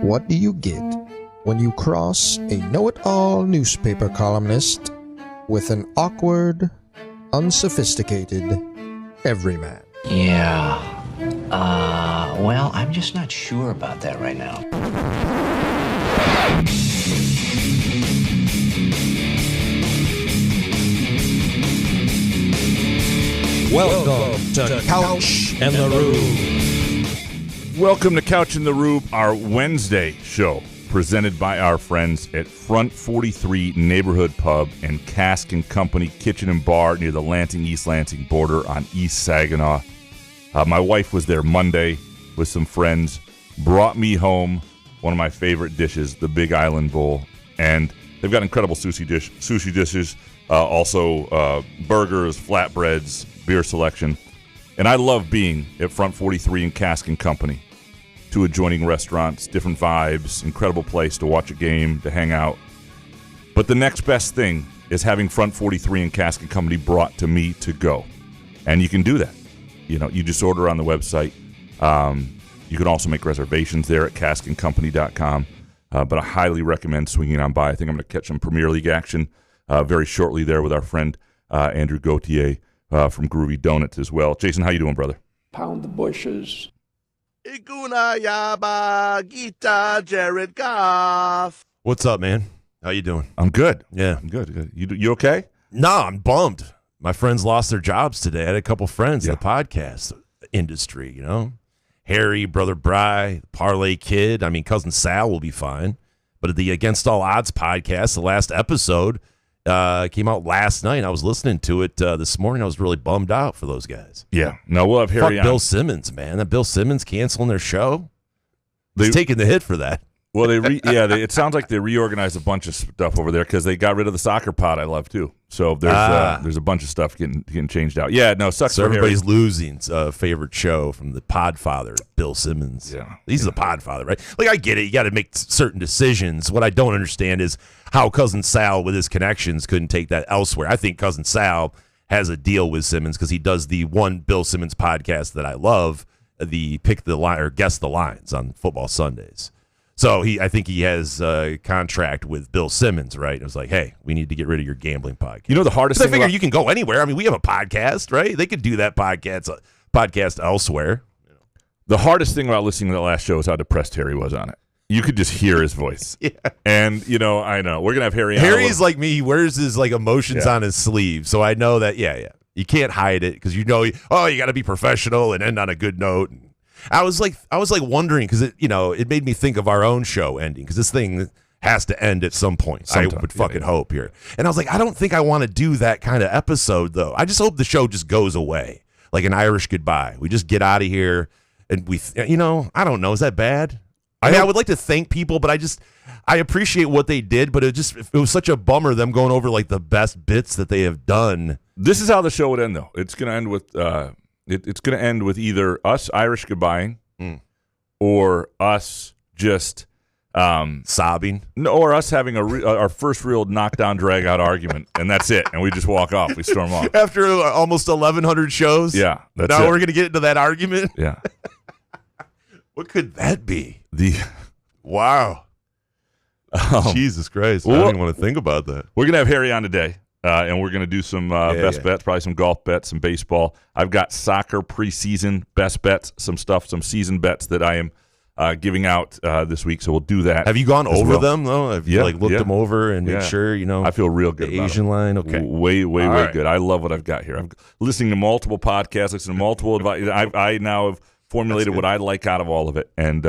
What do you get when you cross a know-it-all newspaper columnist with an awkward, unsophisticated everyman? Yeah. Well, I'm just not sure about that right now. Welcome to Couch and the Rube. Welcome to Couch in the Rube, our Wednesday show, presented by our friends at Front 43 Neighborhood Pub and Cask & Company Kitchen and Bar near the Lansing-East Lansing border on East Saginaw. My wife was there Monday with some friends, brought me home one of my favorite dishes, the Big Island Bowl, and they've got incredible sushi dishes, also burgers, flatbreads, beer selection. And I love being at Front 43 and Cask & Company. Two adjoining restaurants, different vibes, incredible place to watch a game, to hang out. But the next best thing is having Front 43 and Cask & Company brought to me to go. And you can do that. You know, you just order on the website. You can also make reservations there at caskandcompany.com. But I highly recommend swinging on by. I think I'm going to catch some Premier League action very shortly there with our friend Andrew Gauthier from Groovy Donuts as well. Jason, how you doing, brother? Pound the bushes. Iguna Yaba Gita Jared Goff. What's up, man? How you doing? I'm good. Yeah. I'm good. You okay? No, I'm bummed. My friends lost their jobs today. I had a couple friends in the podcast industry, you know. Harry, Brother Bry, Parlay Kid. I mean, Cousin Sal will be fine. But the Against All Odds podcast, the last episode, came out last night. I was listening to it this morning. I was really bummed out for those guys. Yeah. No, we'll have Harry Fuck on. Bill Simmons, man. That Bill Simmons canceling their show. He's taking the hit for that. Well, it sounds like they reorganized a bunch of stuff over there because they got rid of the soccer pod I love too. So there's a bunch of stuff getting changed out. Yeah, no, sucks. So for everybody's Harry. losing favorite show from the Podfather, Bill Simmons. Yeah, he's the Podfather, right? Like, I get it. You got to make certain decisions. What I don't understand is how Cousin Sal, with his connections, couldn't take that elsewhere. I think Cousin Sal has a deal with Simmons because he does the one Bill Simmons podcast that I love, the Pick the Line or Guess the Lines on Football Sundays. So I think he has a contract with Bill Simmons, right? It was like, hey, we need to get rid of your gambling podcast. You know the hardest thing? I figure you can go anywhere. I mean, we have a podcast, right? They could do that podcast elsewhere. The hardest thing about listening to the last show is how depressed Harry was on it. You could just hear his voice. Yeah. And, I know. We're going to have Harry on. Harry's like me. He wears his emotions on his sleeve. So I know that, you can't hide it because you got to be professional and end on a good note. I was wondering because it made me think of our own show ending because this thing has to end at some point. I would fucking hope here. And I was like, I don't think I want to do that kind of episode though. I just hope the show just goes away like an Irish goodbye. We just get out of here and I don't know. Is that bad? I would like to thank people, but I appreciate what they did, but it was such a bummer them going over like the best bits that they have done. This is how the show would end though. It's going to end with it's going to end with either us Irish goodbying or us just sobbing. No, or us having our first real knockdown, drag-out argument, and that's it. And we just walk off. We storm off. After almost 1,100 shows? Yeah. We're going to get into that argument? Yeah. What could that be? Wow. Jesus Christ. I don't even want to think about that. We're going to have Harry on today. And we're going to do some best bets, probably some golf bets, some baseball. I've got soccer preseason best bets, some season bets that I am giving out this week. So we'll do that. Have you gone over them, though? Have you looked them over and made sure, I feel real good the about Asian it. line? Okay. Way good. I love what I've got here. I'm listening to multiple podcasts, listening to multiple advice. I now have formulated what I like out of all of it, and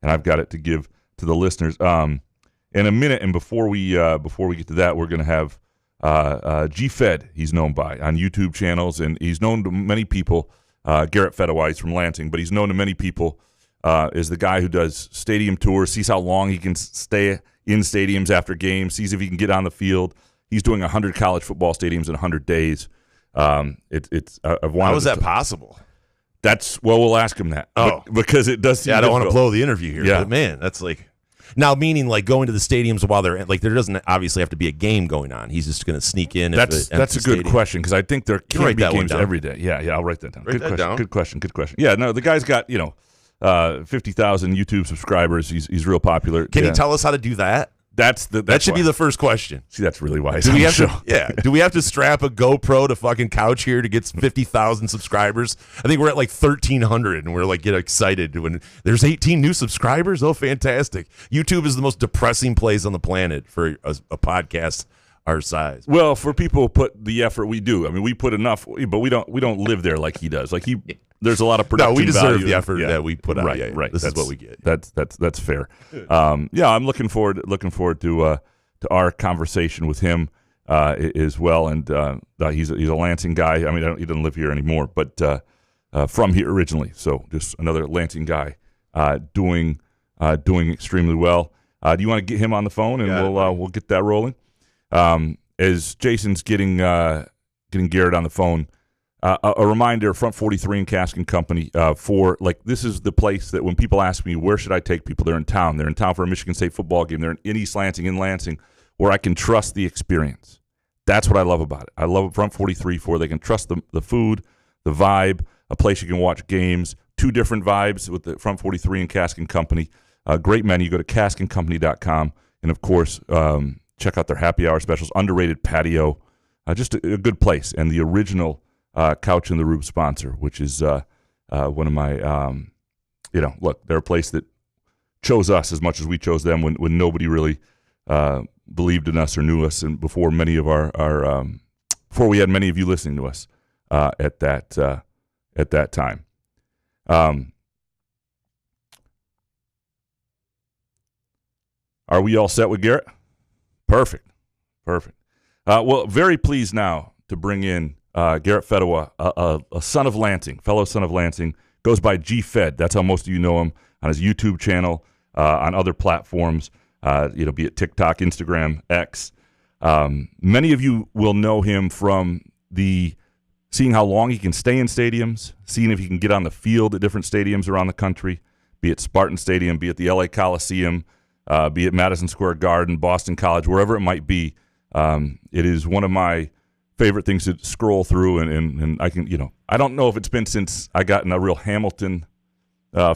I've got it to give to the listeners. In a minute, and before we get to that, we're going to have GFed, he's known by on YouTube channels, and he's known to many people. Garrett Fedawa, he's from Lansing, but he's known to many people as the guy who does stadium tours, sees how long he can stay in stadiums after games, sees if he can get on the field. He's doing 100 college football stadiums in 100 days. How is that possible? We'll ask him that. Because it does seem I don't difficult. want to blow the interview here, but man, that's like... Now, meaning like going to the stadiums while they're like, there doesn't obviously have to be a game going on. He's just going to sneak in. That's a good question because I think there can't be games down. every day. Yeah, I'll write that down. Write that down. Good question. Yeah, no, the guy's got 50,000 YouTube subscribers. He's real popular. Can you tell us how to do that? That should be the first question. See, that's really wise. Do we have to? Do we have to strap a GoPro to fucking couch here to get 50,000 subscribers? I think we're at like 1,300, and we're like get excited when there's 18 new subscribers. Oh, fantastic! YouTube is the most depressing place on the planet for a podcast our size. Well, for people who put the effort we do. I mean, we put enough, but we don't live there like he does. Like there's a lot of production. No, we deserve value. the effort that we put out. Right, right. This is what we get. That's fair. I'm looking forward to our conversation with him as well. And he's a Lansing guy. I mean, he doesn't live here anymore, but from here originally. So just another Lansing guy doing extremely well. Do you want to get him on the phone and we'll get that rolling? As Jason's getting Garrett on the phone. A reminder, Front 43 and Cask and Company, this is the place that when people ask me, where should I take people? They're in town. They're in town for a Michigan State football game. They're in East Lansing, where I can trust the experience. That's what I love about it. I love Front 43 for they can trust the food, the vibe, a place you can watch games, two different vibes with the Front 43 and Cask and Company. Great menu. Go to caskandcompany.com. And, of course, check out their happy hour specials, underrated patio. Just a good place. And the original Couch in the Rube sponsor, which is one of my, look, they're a place that chose us as much as we chose them when nobody really believed in us or knew us, and before many of before we had many of you listening to us at that time. Are we all set with Garrett? Perfect. Well, very pleased now to bring in Garrett Fedawa, a son of Lansing, fellow son of Lansing, goes by GFed. That's how most of you know him on his YouTube channel, on other platforms, be it TikTok, Instagram, X. Many of you will know him from seeing how long he can stay in stadiums, seeing if he can get on the field at different stadiums around the country, be it Spartan Stadium, be it the LA Coliseum, be it Madison Square Garden, Boston College, wherever it might be. It is one of my favorite things to scroll through, and I can, I don't know if it's been since I got in a real Hamilton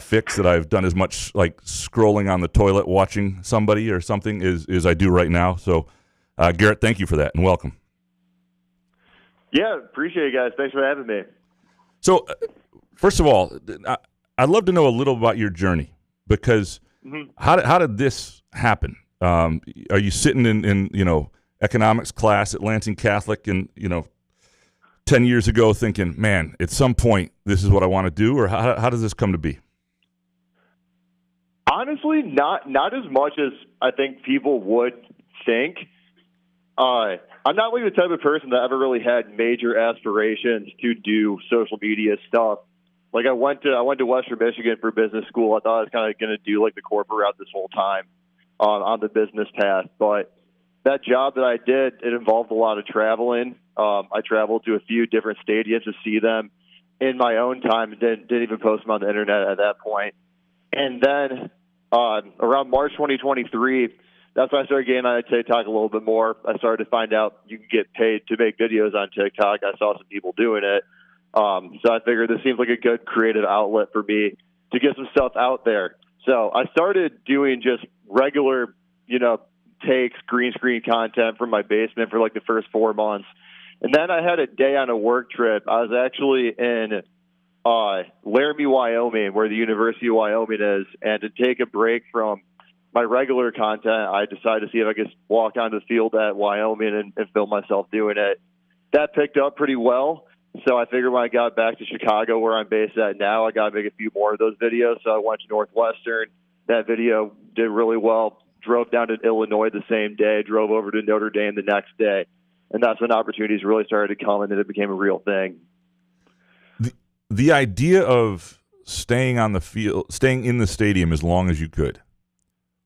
fix that I've done as much like scrolling on the toilet watching somebody or something as I do right now. So, Garrett, thank you for that and welcome. Yeah, appreciate it, guys. Thanks for having me. So, first of all, I'd love to know a little about your journey because how did this happen? Are you sitting in economics class at Lansing Catholic and 10 years ago thinking, man, at some point this is what I want to do, or how does this come to be? Honestly, not as much as I think people would think. I'm not like the type of person that ever really had major aspirations to do social media stuff. Like I went to Western Michigan for business school. I thought I was kind of going to do like the corporate route this whole time on the business path, but that job that I did, it involved a lot of traveling. I traveled to a few different stadiums to see them in my own time and didn't even post them on the internet at that point. And then around March 2023, that's when I started getting on TikTok a little bit more. I started to find out you can get paid to make videos on TikTok. I saw some people doing it. So I figured this seems like a good creative outlet for me to get some stuff out there. So I started doing just regular, takes, green screen content from my basement for like the first 4 months. And then I had a day on a work trip. I was actually in Laramie, Wyoming, where the University of Wyoming is. And to take a break from my regular content, I decided to see if I could walk onto the field at Wyoming and film myself doing it. That picked up pretty well. So I figured when I got back to Chicago, where I'm based at now, I got to make a few more of those videos. So I went to Northwestern. That video did really well. Drove down to Illinois the same day, drove over to Notre Dame the next day. And that's when opportunities really started to come and it became a real thing. The idea of staying on the field, staying in the stadium as long as you could,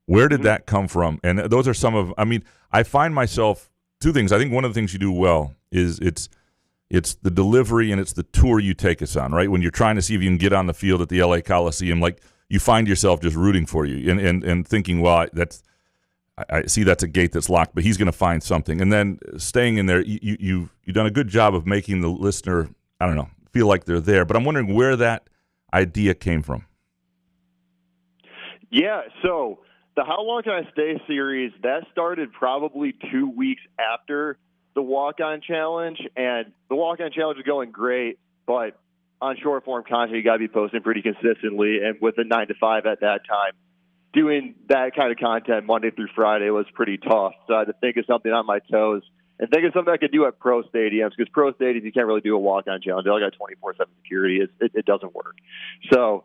where did that come from? And those are I find myself, two things. I think one of the things you do well is it's the delivery and it's the tour you take us on, right? When you're trying to see if you can get on the field at the LA Coliseum, like you find yourself just rooting for you and thinking, well, I see that's a gate that's locked, but he's going to find something. And then staying in there, you've done a good job of making the listener, I don't know, feel like they're there. But I'm wondering where that idea came from. Yeah, so the How Long Can I Stay series, that started probably 2 weeks after the Walk-On Challenge, and the Walk-On Challenge is going great, but on short-form content, you got to be posting pretty consistently, and with the 9 to 5 at that time, doing that kind of content Monday through Friday was pretty tough, so I had to think of something on my toes, and think of something I could do at pro stadiums, because pro stadiums, you can't really do a Walk-On Challenge. They all got 24/7 security. It doesn't work. So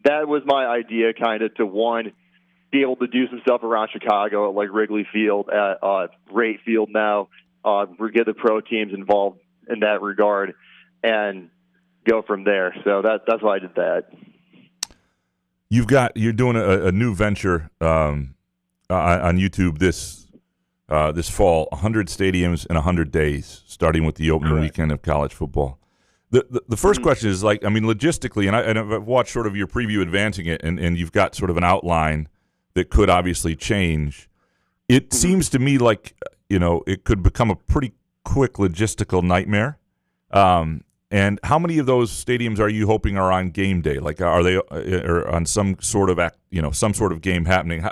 that was my idea, kind of, to, one, be able to do some stuff around Chicago at like Wrigley Field, at Rate Field now. We get the pro teams involved in that regard and go from there. So that's why I did that. You're doing a new venture on YouTube this fall, 100 stadiums in 100 days, starting with the opening weekend of college football. The first question is, like, I mean, logistically, and I've watched sort of your preview advancing it, and you've got sort of an outline that could obviously change. It seems to me like, it could become a pretty quick logistical nightmare. And how many of those stadiums are you hoping are on game day? Like, are they or on some sort of game happening?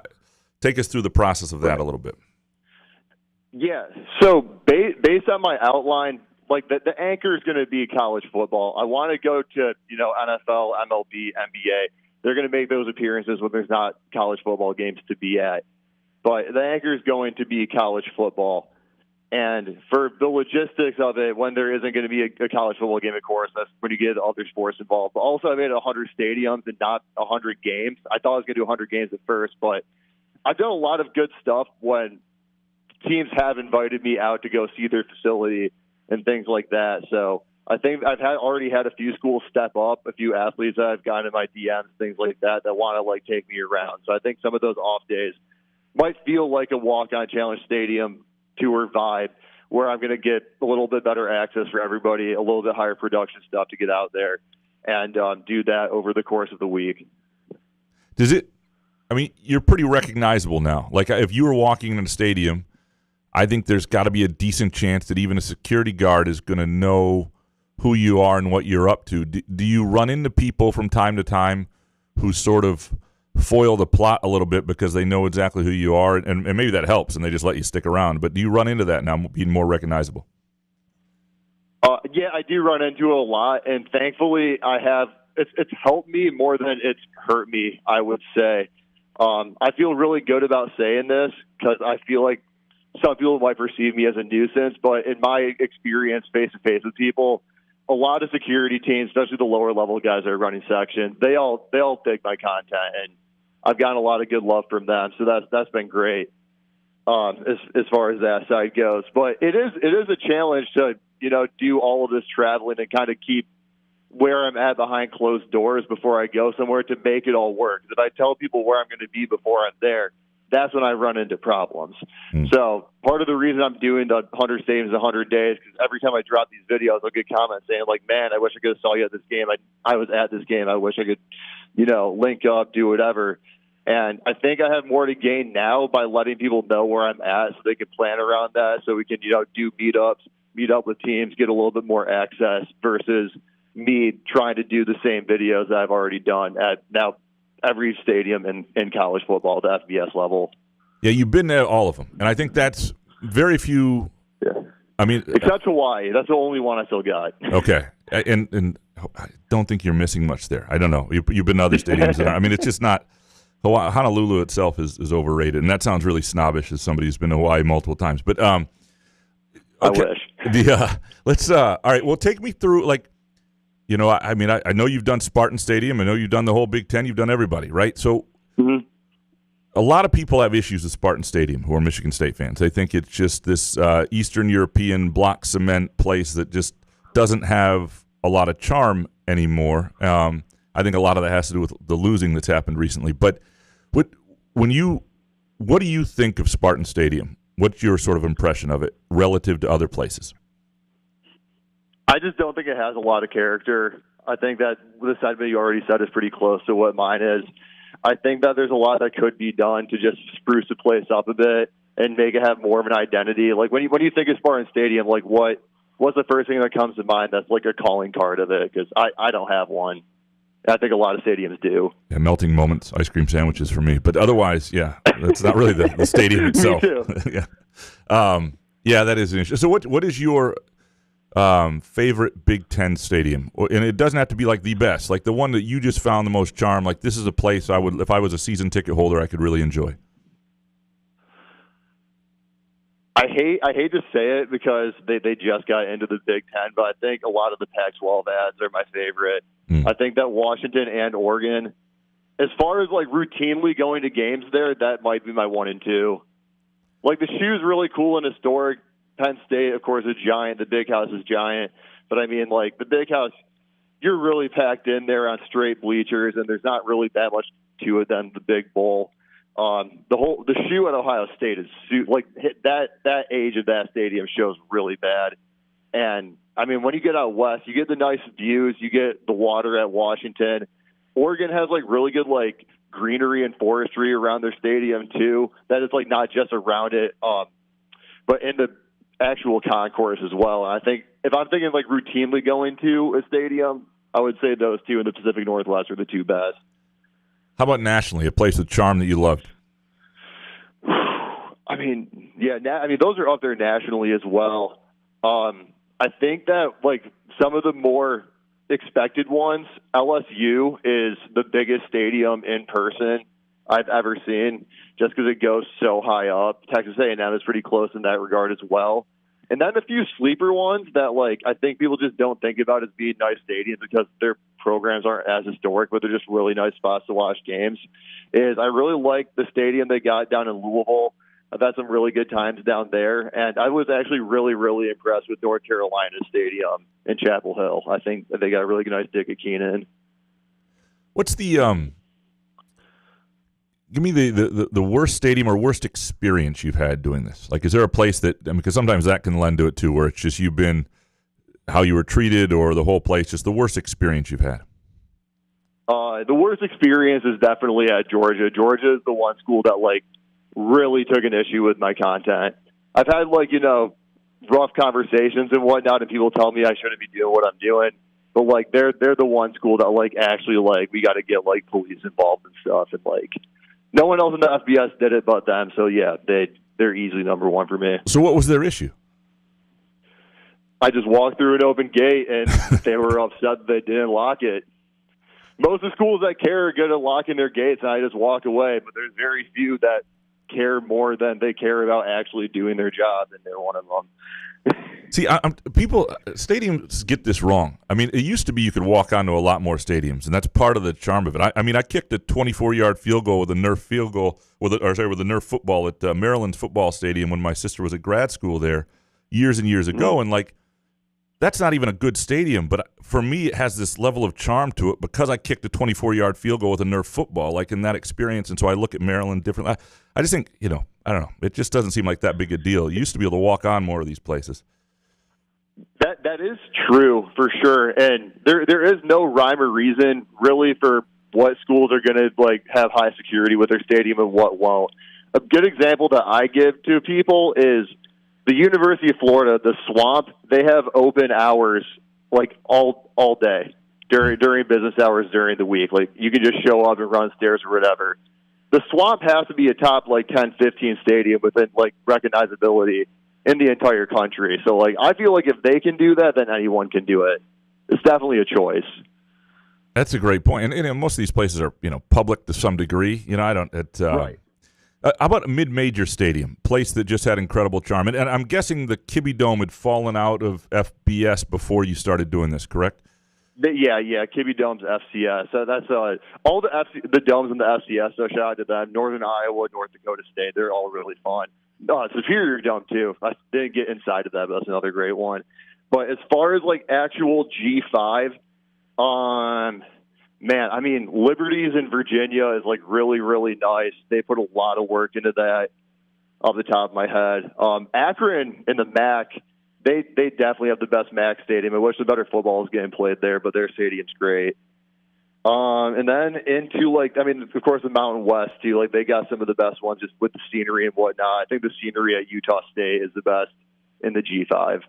Take us through the process of that a little bit. Yeah. So based on my outline, like the anchor is going to be college football. I want to go to, NFL, MLB, NBA. They're going to make those appearances when there's not college football games to be at. But the anchor is going to be college football. And for the logistics of it, when there isn't going to be a college football game, of course, that's when you get other sports involved. But also, I made 100 stadiums and not 100 games. I thought I was going to do 100 games at first, but I've done a lot of good stuff when teams have invited me out to go see their facility and things like that. So I think I've already had a few schools step up, a few athletes that I've gotten in my DMs, things like that want to take me around. So I think some of those off days might feel like a Walk-On Challenge Stadium tour vibe, where I'm going to get a little bit better access for everybody, a little bit higher production stuff to get out there and do that over the course of the week. You're pretty recognizable now. Like, if you were walking in a stadium, I think there's got to be a decent chance that even a security guard is going to know who you are and what you're up to. Do you run into people from time to time who sort of foil the plot a little bit because they know exactly who you are, and maybe that helps and they just let you stick around? But do you run into that now, being more recognizable? Yeah, I do run into it a lot, and thankfully I have. It's helped me more than it's hurt me, I would say. I feel really good about saying this because I feel like some people might perceive me as a nuisance, but in my experience face-to-face with people, a lot of security teams, especially the lower-level guys that are running sections, they all dig my content, and I've gotten a lot of good love from them, so that's been great as far as that side goes. But it is a challenge to do all of this traveling and kind of keep where I'm at behind closed doors before I go somewhere to make it all work. If I tell people where I'm going to be before I'm there, that's when I run into problems. So part of the reason I'm doing the 100 stadiums in 100 days, because every time I drop these videos, I'll get comments saying, like, man, I wish I could have saw you at this game. I was at this game. I wish I could, link up, do whatever. And I think I have more to gain now by letting people know where I'm at so they can plan around that, so we can, do meetups, meet up with teams, get a little bit more access versus me trying to do the same videos that I've already done at now every stadium in college football at the FBS level. Yeah, you've been there, all of them. And I think that's very few. Yeah. I mean, except Hawaii. That's the only one I still got. Okay. And I don't think you're missing much there. I don't know. You've been to other stadiums. It's just not. Honolulu itself is overrated. And that sounds really snobbish as somebody who's been to Hawaii multiple times. But okay. I wish. Let's, all right. Well, take me through, I know you've done Spartan Stadium. I know you've done the whole Big Ten. You've done everybody, right? So a lot of people have issues with Spartan Stadium who are Michigan State fans. They think it's just this Eastern European block cement place that just doesn't have a lot of charm anymore. I think a lot of that has to do with the losing that's happened recently. But what do you think of Spartan Stadium? What's your sort of impression of it relative to other places? I just don't think it has a lot of character. I think that the sentiment you already said is pretty close to what mine is. I think that there's a lot that could be done to just spruce the place up a bit and make it have more of an identity. Like when you think of Spartan Stadium, like what's the first thing that comes to mind that's like a calling card of it? Because I don't have one. I think a lot of stadiums do. Yeah, melting moments, ice cream sandwiches for me. But otherwise, yeah, that's not really the stadium itself. Me too. Yeah, that is an issue. So what is your favorite Big Ten stadium? And it doesn't have to be like the best, like the one that you just found the most charm. Like this is a place I would, if I was a season ticket holder, I could really enjoy. I hate to say it because they just got into the Big Ten, but I think a lot of the Pac-12 ads are my favorite. I think that Washington and Oregon, as far as like routinely going to games there, that might be my 1 and 2. Like the shoe's really cool and historic. Penn State, of course, is giant. The Big House is giant. But I mean, like the Big House, you're really packed in there on straight bleachers, and there's not really that much to it than the Big Bowl. The shoe at Ohio State is like that age of that stadium shows really bad. And I mean, when you get out west, you get the nice views, you get the water at Washington. Oregon has like really good like greenery and forestry around their stadium too. That is like not just around it, but in the actual concourse as well. And I think if I'm thinking like routinely going to a stadium, I would say those two in the Pacific Northwest are the two best. How about nationally, a place of charm that you loved? I mean, yeah, those are up there nationally as well. I think that like some of the more expected ones, LSU is the biggest stadium in person I've ever seen, just because it goes so high up. Texas A&M is pretty close in that regard as well. And then a few sleeper ones that like I think people just don't think about as being nice stadiums because their programs aren't as historic, but they're just really nice spots to watch games. Is I really like the stadium they got down in Louisville. I've had some really good times down there, and I was actually really, really impressed with North Carolina's stadium in Chapel Hill. I think they got a really nice dig at Keenan. What's the give me the worst stadium or worst experience you've had doing this? Like, is there a place that, I mean, because sometimes that can lend to it too, where it's just you've been, how you were treated or the whole place, just the worst experience you've had? The worst experience is definitely at Georgia. Georgia is the one school that, like, really took an issue with my content. I've had, like, rough conversations and whatnot, and people tell me I shouldn't be doing what I'm doing. But, like, they're the one school that, like, actually, like, we got to get, like, police involved and stuff. And, like, no one else in the FBS did it but them. So, yeah, they're easily number one for me. So what was their issue? I just walked through an open gate, and they were upset that they didn't lock it. Most of the schools that care are good at locking their gates, and I just walk away. But there's very few that care more than they care about actually doing their job, and they're one of them. See, stadiums get this wrong. I mean, it used to be you could walk onto a lot more stadiums, and that's part of the charm of it. I mean, I kicked a 24-yard field goal with a Nerf field goal, with a Nerf football at Maryland's football stadium when my sister was at grad school there years and years ago, and like, that's not even a good stadium, but for me, it has this level of charm to it because I kicked a 24-yard field goal with a Nerf football, like in that experience. And so I look at Maryland differently. I just think, I don't know. It just doesn't seem like that big a deal. You used to be able to walk on more of these places. That is true for sure, and there is no rhyme or reason really for what schools are going to like have high security with their stadium and what won't. A good example that I give to people is the University of Florida, the Swamp. They have open hours like all day during business hours during the week. Like you can just show up and run stairs or whatever. The Swamp has to be a top like 10, 15 stadium within like recognizability in the entire country. So like I feel like if they can do that, then anyone can do it. It's definitely a choice. That's a great point. And most of these places are public to some degree. Right. How about a mid-major stadium, place that just had incredible charm? And I'm guessing the Kibbe Dome had fallen out of FBS before you started doing this, correct? Yeah. Kibbe Dome's FCS. So that's all the domes in the FCS. So shout out to them. Northern Iowa, North Dakota State. They're all really fun. Superior Dome too. I didn't get inside of that, but that's another great one. But as far as like actual G5, man, I mean, Liberty's in Virginia is like really, really nice. They put a lot of work into that off the top of my head. Akron in the MAC, they definitely have the best MAC stadium. I wish the better football was getting played there, but their stadium's great. And then into of course, the Mountain West too. Like they got some of the best ones just with the scenery and whatnot. I think the scenery at Utah State is the best in the G5.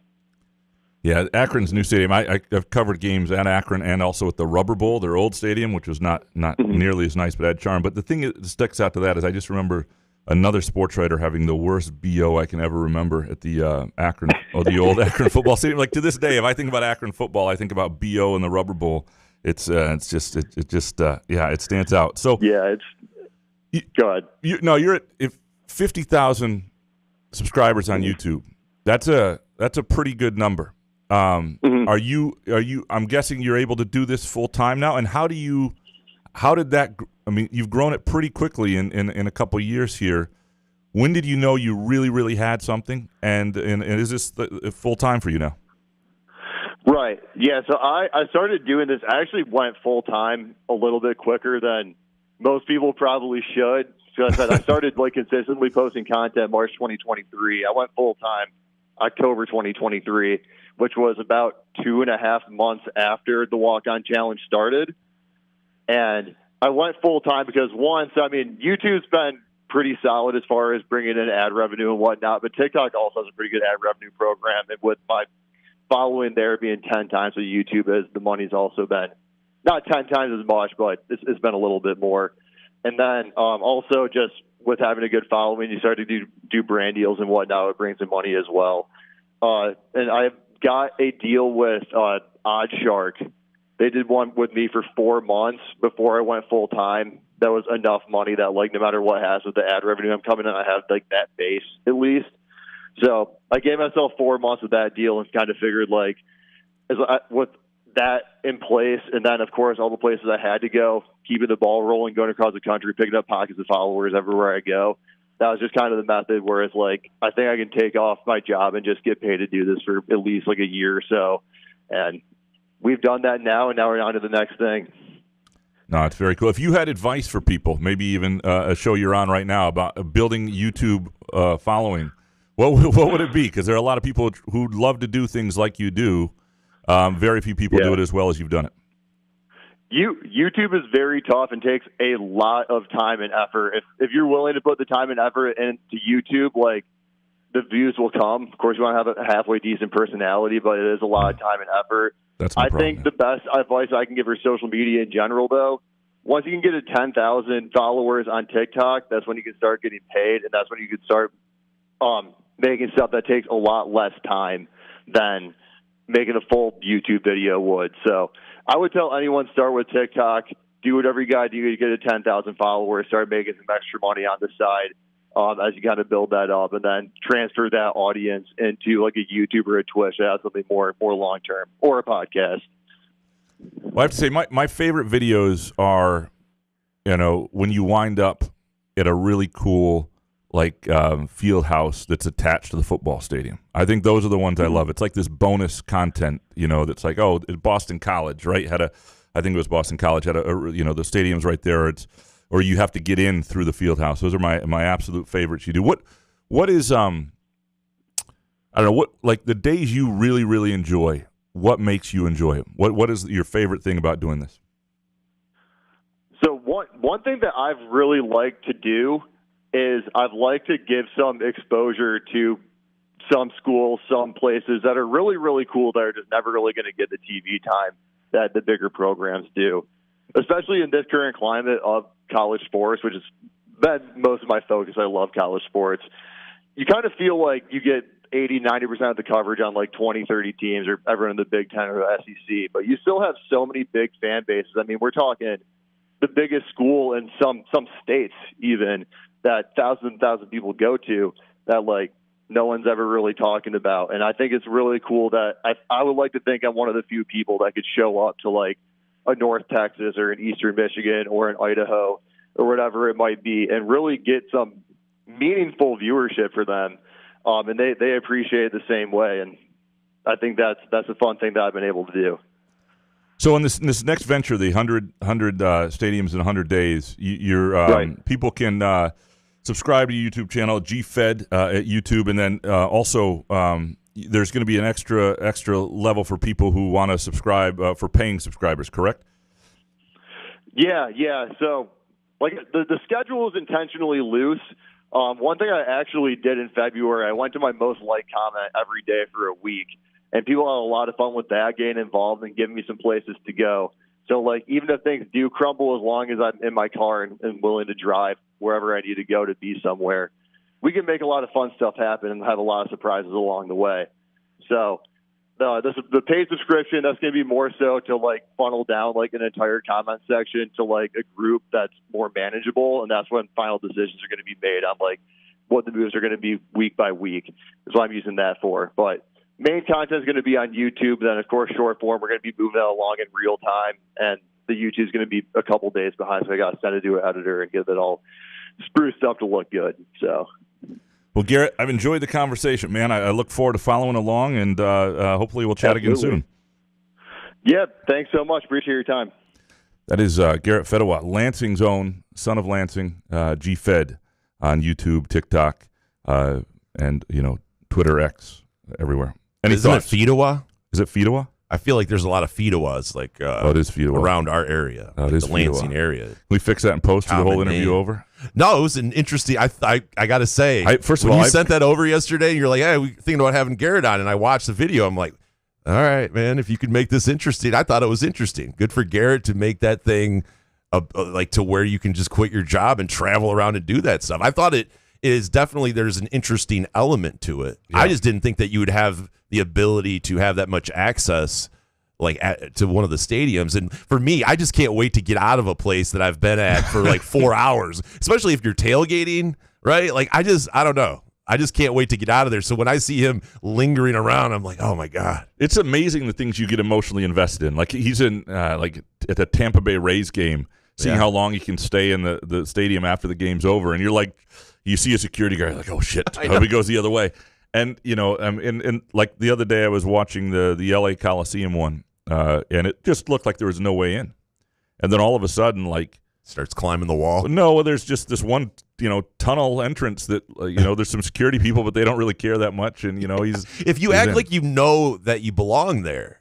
Yeah, Akron's new stadium. I've covered games at Akron and also at the Rubber Bowl, their old stadium, which was not nearly as nice, but had charm. But the thing that sticks out to that is I just remember another sports writer having the worst BO I can ever remember at the Akron, the old Akron football stadium. Like to this day, if I think about Akron football, I think about BO and the Rubber Bowl. It stands out. So Yeah, go ahead. You're at 50,000 subscribers on YouTube. That's a pretty good number. Are you? I'm guessing you're able to do this full time now. And how did that? I mean, you've grown it pretty quickly in a couple of years here. When did you know you really, really had something? And is this full time for you now? Right. Yeah. So I started doing this. I actually went full time a little bit quicker than most people probably should. So I started consistently posting content March 2023. I went full time October 2023, which was about 2.5 months after the walk-on challenge started. And I went full time because YouTube's been pretty solid as far as bringing in ad revenue and whatnot, but TikTok also has a pretty good ad revenue program. And with my following there being 10 times what YouTube is, the money's also been not 10 times as much, but it's been a little bit more. And then also just with having a good following, you start to do brand deals and whatnot. It brings in money as well. And I got a deal with OddsShark. They did one with me for 4 months before I went full time. That was enough money that no matter what happens with the ad revenue I'm coming in, I have that base at least. So I gave myself 4 months of that deal and kind of figured with that in place, and then of course all the places I had to go, keeping the ball rolling, going across the country, picking up pockets of followers everywhere I go. That was just kind of the method where it's I think I can take off my job and just get paid to do this for at least a year or so. And we've done that now, and now we're on to the next thing. No, it's very cool. If you had advice for people, maybe even a show you're on right now about building YouTube following, what would it be? Because there are a lot of people who'd love to do things like you do. Very few people do it as well as you've done it. YouTube is very tough and takes a lot of time and effort. If you're willing to put the time and effort into YouTube, the views will come. Of course, you want to have a halfway decent personality, but it is a lot of time and effort. That's my problem, think the best advice I can give for social media in general, though, once you can get to 10,000 followers on TikTok, that's when you can start getting paid, and that's when you can start making stuff that takes a lot less time than making a full YouTube video would. So I would tell anyone, start with TikTok, do whatever you got to do to get to 10,000 followers, start making some extra money on the side as you kind of build that up, and then transfer that audience into a YouTube or a Twitch that has something more long-term, or a podcast. Well, I have to say my favorite videos are, when you wind up at a really cool field house that's attached to the football stadium. I think those are the ones I love. It's like this bonus content, that's Boston College, right? I think it was Boston College had the stadium's right there. Or you have to get in through the field house. Those are my absolute favorites. You do what is I don't know what the days you really, really enjoy. What makes you enjoy it? What is your favorite thing about doing this? So one thing that I've really liked to do is I've liked to give some exposure to some schools, some places that are really, really cool that are just never really going to get the TV time that the bigger programs do, especially in this current climate of college sports, which has been most of my focus. I love college sports. You kind of feel like you get 80-90% of the coverage on 20, 30 teams, or everyone in the Big Ten or the SEC, but you still have so many big fan bases. I mean, we're talking the biggest school in some states even that thousands and thousands of people go to that no one's ever really talking about. And I think it's really cool that I would like to think I'm one of the few people that could show up to a North Texas or an Eastern Michigan or an Idaho or whatever it might be and really get some meaningful viewership for them. And they appreciate it the same way. And I think that's a fun thing that I've been able to do. So in this next venture, the 100 stadiums in 100 days, right. People can subscribe to your YouTube channel, GFed at YouTube, and then also there's going to be an extra level for people who want to subscribe for paying subscribers, correct? Yeah. So the schedule is intentionally loose. One thing I actually did in February, I went to my most liked comment every day for a week. And people had a lot of fun with that, getting involved and giving me some places to go. So, like, even if things do crumble, as long as I'm in my car and willing to drive wherever I need to go to be somewhere, we can make a lot of fun stuff happen and have a lot of surprises along the way. So the paid subscription, that's going to be more so to, like, funnel down, like, an entire comment section to, like, a group that's more manageable, and that's when final decisions are going to be made on, like, what the moves are going to be week by week. Is what I'm using that for. But main content is going to be on YouTube. Then, of course, short form, we're going to be moving that along in real time. And the YouTube is going to be a couple days behind, so I got to send it to an editor and get it all spruced up to look good. So, well, Garrett, I've enjoyed the conversation, man. I look forward to following along, and hopefully we'll chat again soon. Yeah, thanks so much. Appreciate your time. That is Garrett Fedawa, Lansing's own, son of Lansing, GFed on YouTube, TikTok, and Twitter, X, everywhere. Any Isn't thoughts? it Fedawa? Is it Fedawa? I feel like there's a lot of Fedawas it is Fedawa. around our area, it is the Lansing Fedawa. area. Can we fix that and post the whole interview name. over? No, it was an interesting. I got to say, First of when all, you sent that over yesterday, you're like, "Hey, we thinking about having Garrett on," and I watched the video. I'm like, "All right, man, if you could make this interesting," I thought it was interesting. Good for Garrett to make that thing like to where you can just quit your job and travel around and do that stuff. I thought it is definitely there's an interesting element to it. Yeah. I just didn't think that you would have the ability to have that much access to one of the stadiums. And for me, I just can't wait to get out of a place that I've been at for like 4 hours, especially if you're tailgating, right? Like, I don't know. I just can't wait to get out of there. So when I see him lingering around, I'm like, oh my God. It's amazing the things you get emotionally invested in. Like, he's in like at the Tampa Bay Rays game, seeing how long he can stay in the stadium after the game's over. And you're like, you see a security guard, like, oh shit, I hope he goes the other way. And and like the other day I was watching the LA Coliseum one, and it just looked like there was no way in. And then all of a sudden, like, starts climbing the wall. No, there's just this one, tunnel entrance that, there's some security people, but they don't really care that much. And, he's if you act like you know that you belong there,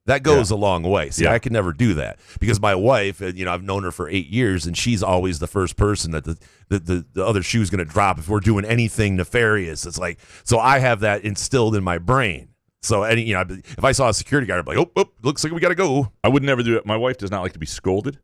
that goes a long way. See, Yeah. I can never do that because my wife, I've known her for 8 years, and she's always the first person that the other shoe's going to drop if we're doing anything nefarious. It's like, so I have that instilled in my brain. So, if I saw a security guard, I'm like, oh, looks like we got to go. I would never do it. My wife does not like to be scolded.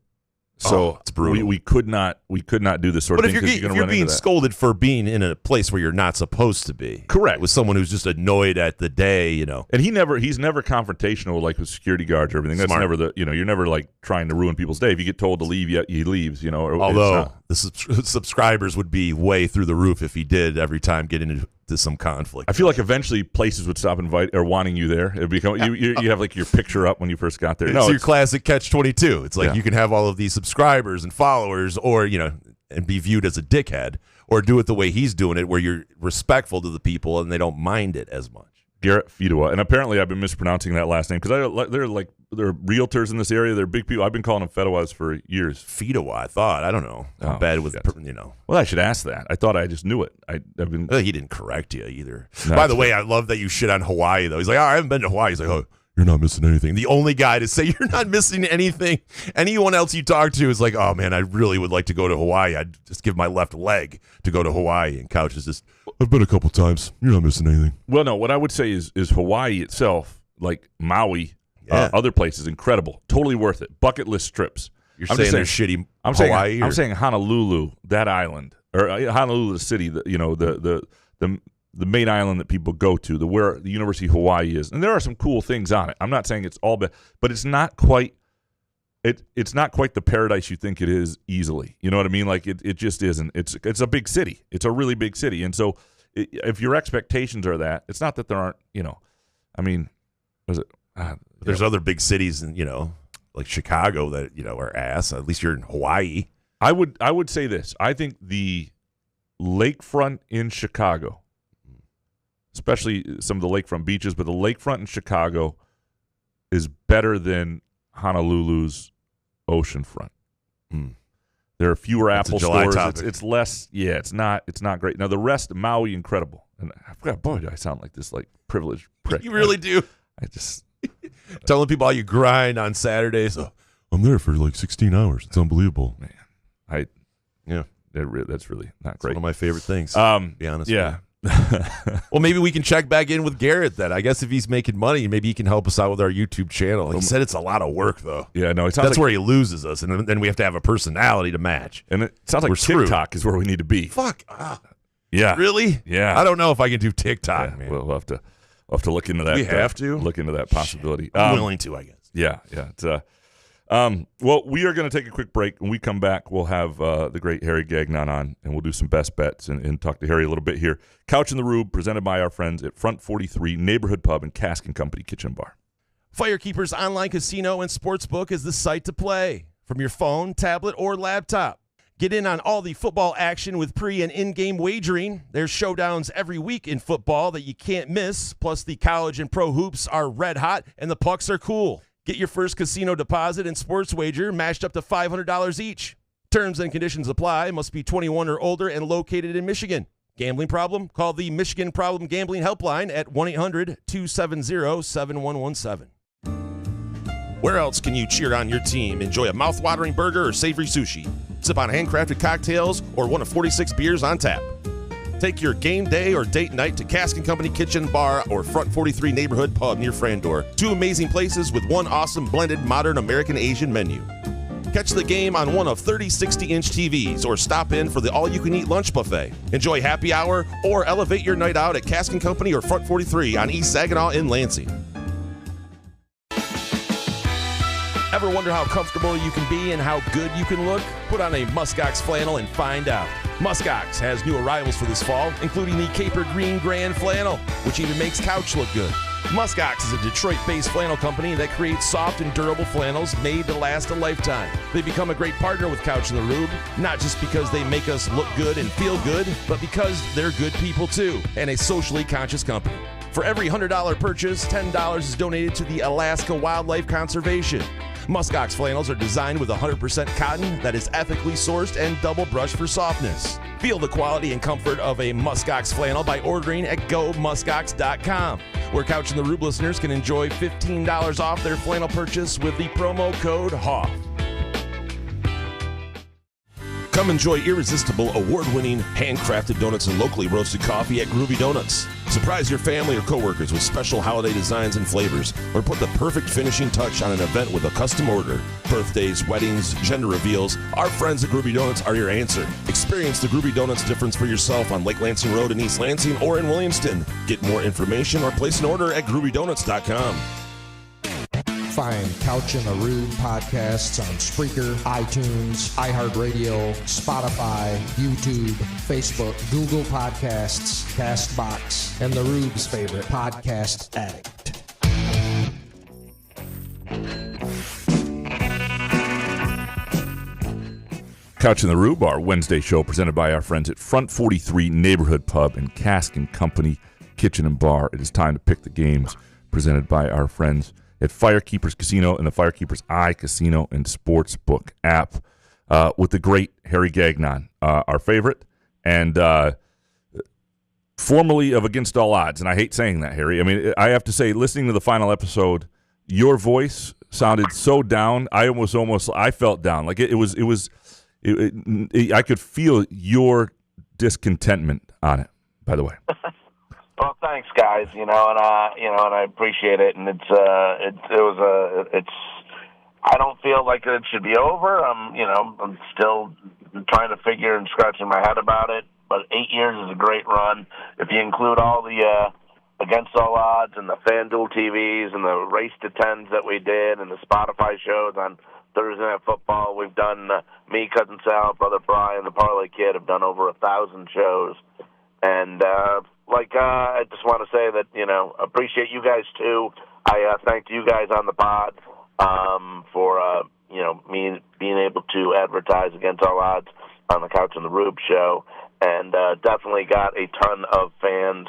So it's brutal. we could not do this sort But of thing. if you're being scolded for being in a place where you're not supposed to be, correct, with someone who's just annoyed at the day, and he's never confrontational like with security guards or everything. That's Smart. never you're never like trying to ruin people's day. If you get told to leave, he leaves. Although the subscribers would be way through the roof if he did every time get into some conflict. I feel like eventually places would stop wanting you there. It become you have like your picture up when you first got there. It's your classic catch-22. It's like you can have all of these subscribers and followers, or and be viewed as a dickhead, or do it the way he's doing it, where you're respectful to the people and they don't mind it as much. Garrett Fedawa, and apparently I've been mispronouncing that last name because they're realtors in this area. They're big people. I've been calling them Fedawas for years. Fedawa, I thought. I don't know. I'm bad with Well, I should ask that. I thought I just knew it. I've been. He didn't correct you either. No, By the way, I love that you shit on Hawaii though. He's like, I haven't been to Hawaii. He's like, oh, you're not missing anything. The only guy to say you're not missing anything. Anyone else you talk to is like, oh man, I really would like to go to Hawaii. I'd just give my left leg to go to Hawaii. And Couch is just, I've been a couple times. You're not missing anything. Well, no, what I would say is Hawaii itself, like Maui, other places, incredible, totally worth it. Bucket list trips. You're saying they're shitty Hawaii? I'm saying Honolulu, that island, or Honolulu, the city, the main island that people go to, where the University of Hawaii is, and there are some cool things on it. I'm not saying it's all bad, but it's not quite. It's not quite the paradise you think it is easily. You know what I mean? Like it just isn't. It's a big city. It's a really big city, and so if your expectations are that, it's not that there aren't. I mean, was it? There's other big cities, and like Chicago that are ass. At least you're in Hawaii. I would say this. I think the lakefront in Chicago, especially some of the lakefront beaches, but the lakefront in Chicago is better than Honolulu's oceanfront. There are fewer Apple stores. It's less. Yeah, it's not great. Now the rest, Maui, incredible. And I forgot. Boy, do I sound like this like privileged prick. You really do. I just telling people how you grind on Saturdays. Oh, I'm there for like 16 hours. It's unbelievable, man. That's really not great. It's one of my favorite things. To be honest. Yeah. Well, maybe we can check back in with Garrett then. I guess if he's making money, maybe he can help us out with our YouTube channel. He said it's a lot of work, though. Yeah, no, it sounds that's where he loses us, and then we have to have a personality to match. And it sounds like TikTok is where we need to be. Fuck. Yeah. Really? Yeah. I don't know if I can do TikTok, Yeah, man. we'll have to look into that. We have to? Look into that possibility. I'm willing to, I guess. Yeah. It's, well, we are going to take a quick break. When we come back, we'll have the great Harry Gagnon on, and we'll do some best bets and talk to Harry a little bit here. Couch in the Rube, presented by our friends at Front 43 Neighborhood Pub and Cask & Company Kitchen and Bar. Firekeepers Online Casino and Sportsbook is the site to play from your phone, tablet, or laptop. Get in on all the football action with pre- and in-game wagering. There's showdowns every week in football that you can't miss, plus the college and pro hoops are red hot and the pucks are cool. Get your first casino deposit and sports wager matched up to $500 each. Terms and conditions apply. Must be 21 or older and located in Michigan. Gambling problem? Call the Michigan Problem Gambling Helpline at 1-800-270-7117. Where else can you cheer on your team? Enjoy a mouth-watering burger or savory sushi. Sip on handcrafted cocktails or one of 46 beers on tap. Take your game day or date night to Cask & Company Kitchen Bar or Front 43 Neighborhood Pub near Frandor. Two amazing places with one awesome blended modern American Asian menu. Catch the game on one of 30 60-inch TVs or stop in for the all-you-can-eat lunch buffet. Enjoy happy hour or elevate your night out at Cask & Company or Front 43 on East Saginaw in Lansing. Ever wonder how comfortable you can be and how good you can look? Put on a Muskox flannel and find out. Muskox has new arrivals for this fall, including the Caper Green Grand Flannel, which even makes couch look good. Muskox is a Detroit-based flannel company that creates soft and durable flannels made to last a lifetime. They become a great partner with Couch in the Rube, not just because they make us look good and feel good, but because they're good people too, and a socially conscious company. For every $100 purchase, $10 is donated to the Alaska Wildlife Conservation. Muskox flannels are designed with 100% cotton that is ethically sourced and double brushed for softness. Feel the quality and comfort of a Muskox flannel by ordering at gomuskox.com, where Couch in the Rube listeners can enjoy $15 off their flannel purchase with the promo code HOFF. Come enjoy irresistible, award-winning, handcrafted donuts and locally roasted coffee at Groovy Donuts. Surprise your family or coworkers with special holiday designs and flavors, or put the perfect finishing touch on an event with a custom order. Birthdays, weddings, gender reveals, our friends at Groovy Donuts are your answer. Experience the Groovy Donuts difference for yourself on Lake Lansing Road in East Lansing or in Williamston. Get more information or place an order at groovydonuts.com. Find Couch in the Rube podcasts on Spreaker, iTunes, iHeartRadio, Spotify, YouTube, Facebook, Google Podcasts, CastBox, and the Rube's favorite podcast addict. Couch in the Rube, our Wednesday show presented by our friends at Front 43 Neighborhood Pub and Cask & Company Kitchen and Bar. It is time to pick the games presented by our friends at Firekeepers Casino and the Firekeepers iCasino and Sportsbook app with the great Harry Gagnon, our favorite, and formerly of Against All Odds. And I hate saying that, Harry. I mean, I have to say, listening to the final episode, your voice sounded so down. I felt down. Like I could feel your discontentment on it, by the way. Well, thanks, guys. And I appreciate it. And I don't feel like it should be over. I'm still trying to figure and scratching my head about it. But 8 years is a great run. If you include all the Against All Odds and the FanDuel TVs and the Race to Tens that we did and the Spotify shows on Thursday Night Football, we've done me, Cousin Sal, Brother Brian, the Parlay Kid have done over 1,000 shows. And I just want to say that, appreciate you guys, too. I thanked you guys on the pod for, me being able to advertise Against All Odds on the Couch and the Rube show. And definitely got a ton of fans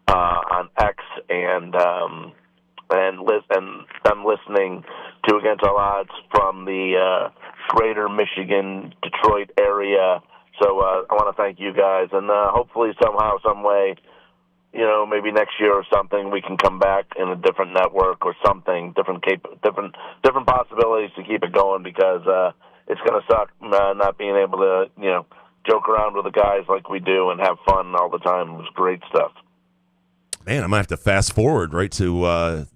on X and them listening to Against All Odds from the greater Michigan, Detroit area. So I want to thank you guys, and hopefully somehow, some way, maybe next year or something, we can come back in a different network or something, different possibilities to keep it going, because it's going to suck not being able to, joke around with the guys like we do and have fun all the time. It was great stuff. Man, I might have to fast forward right to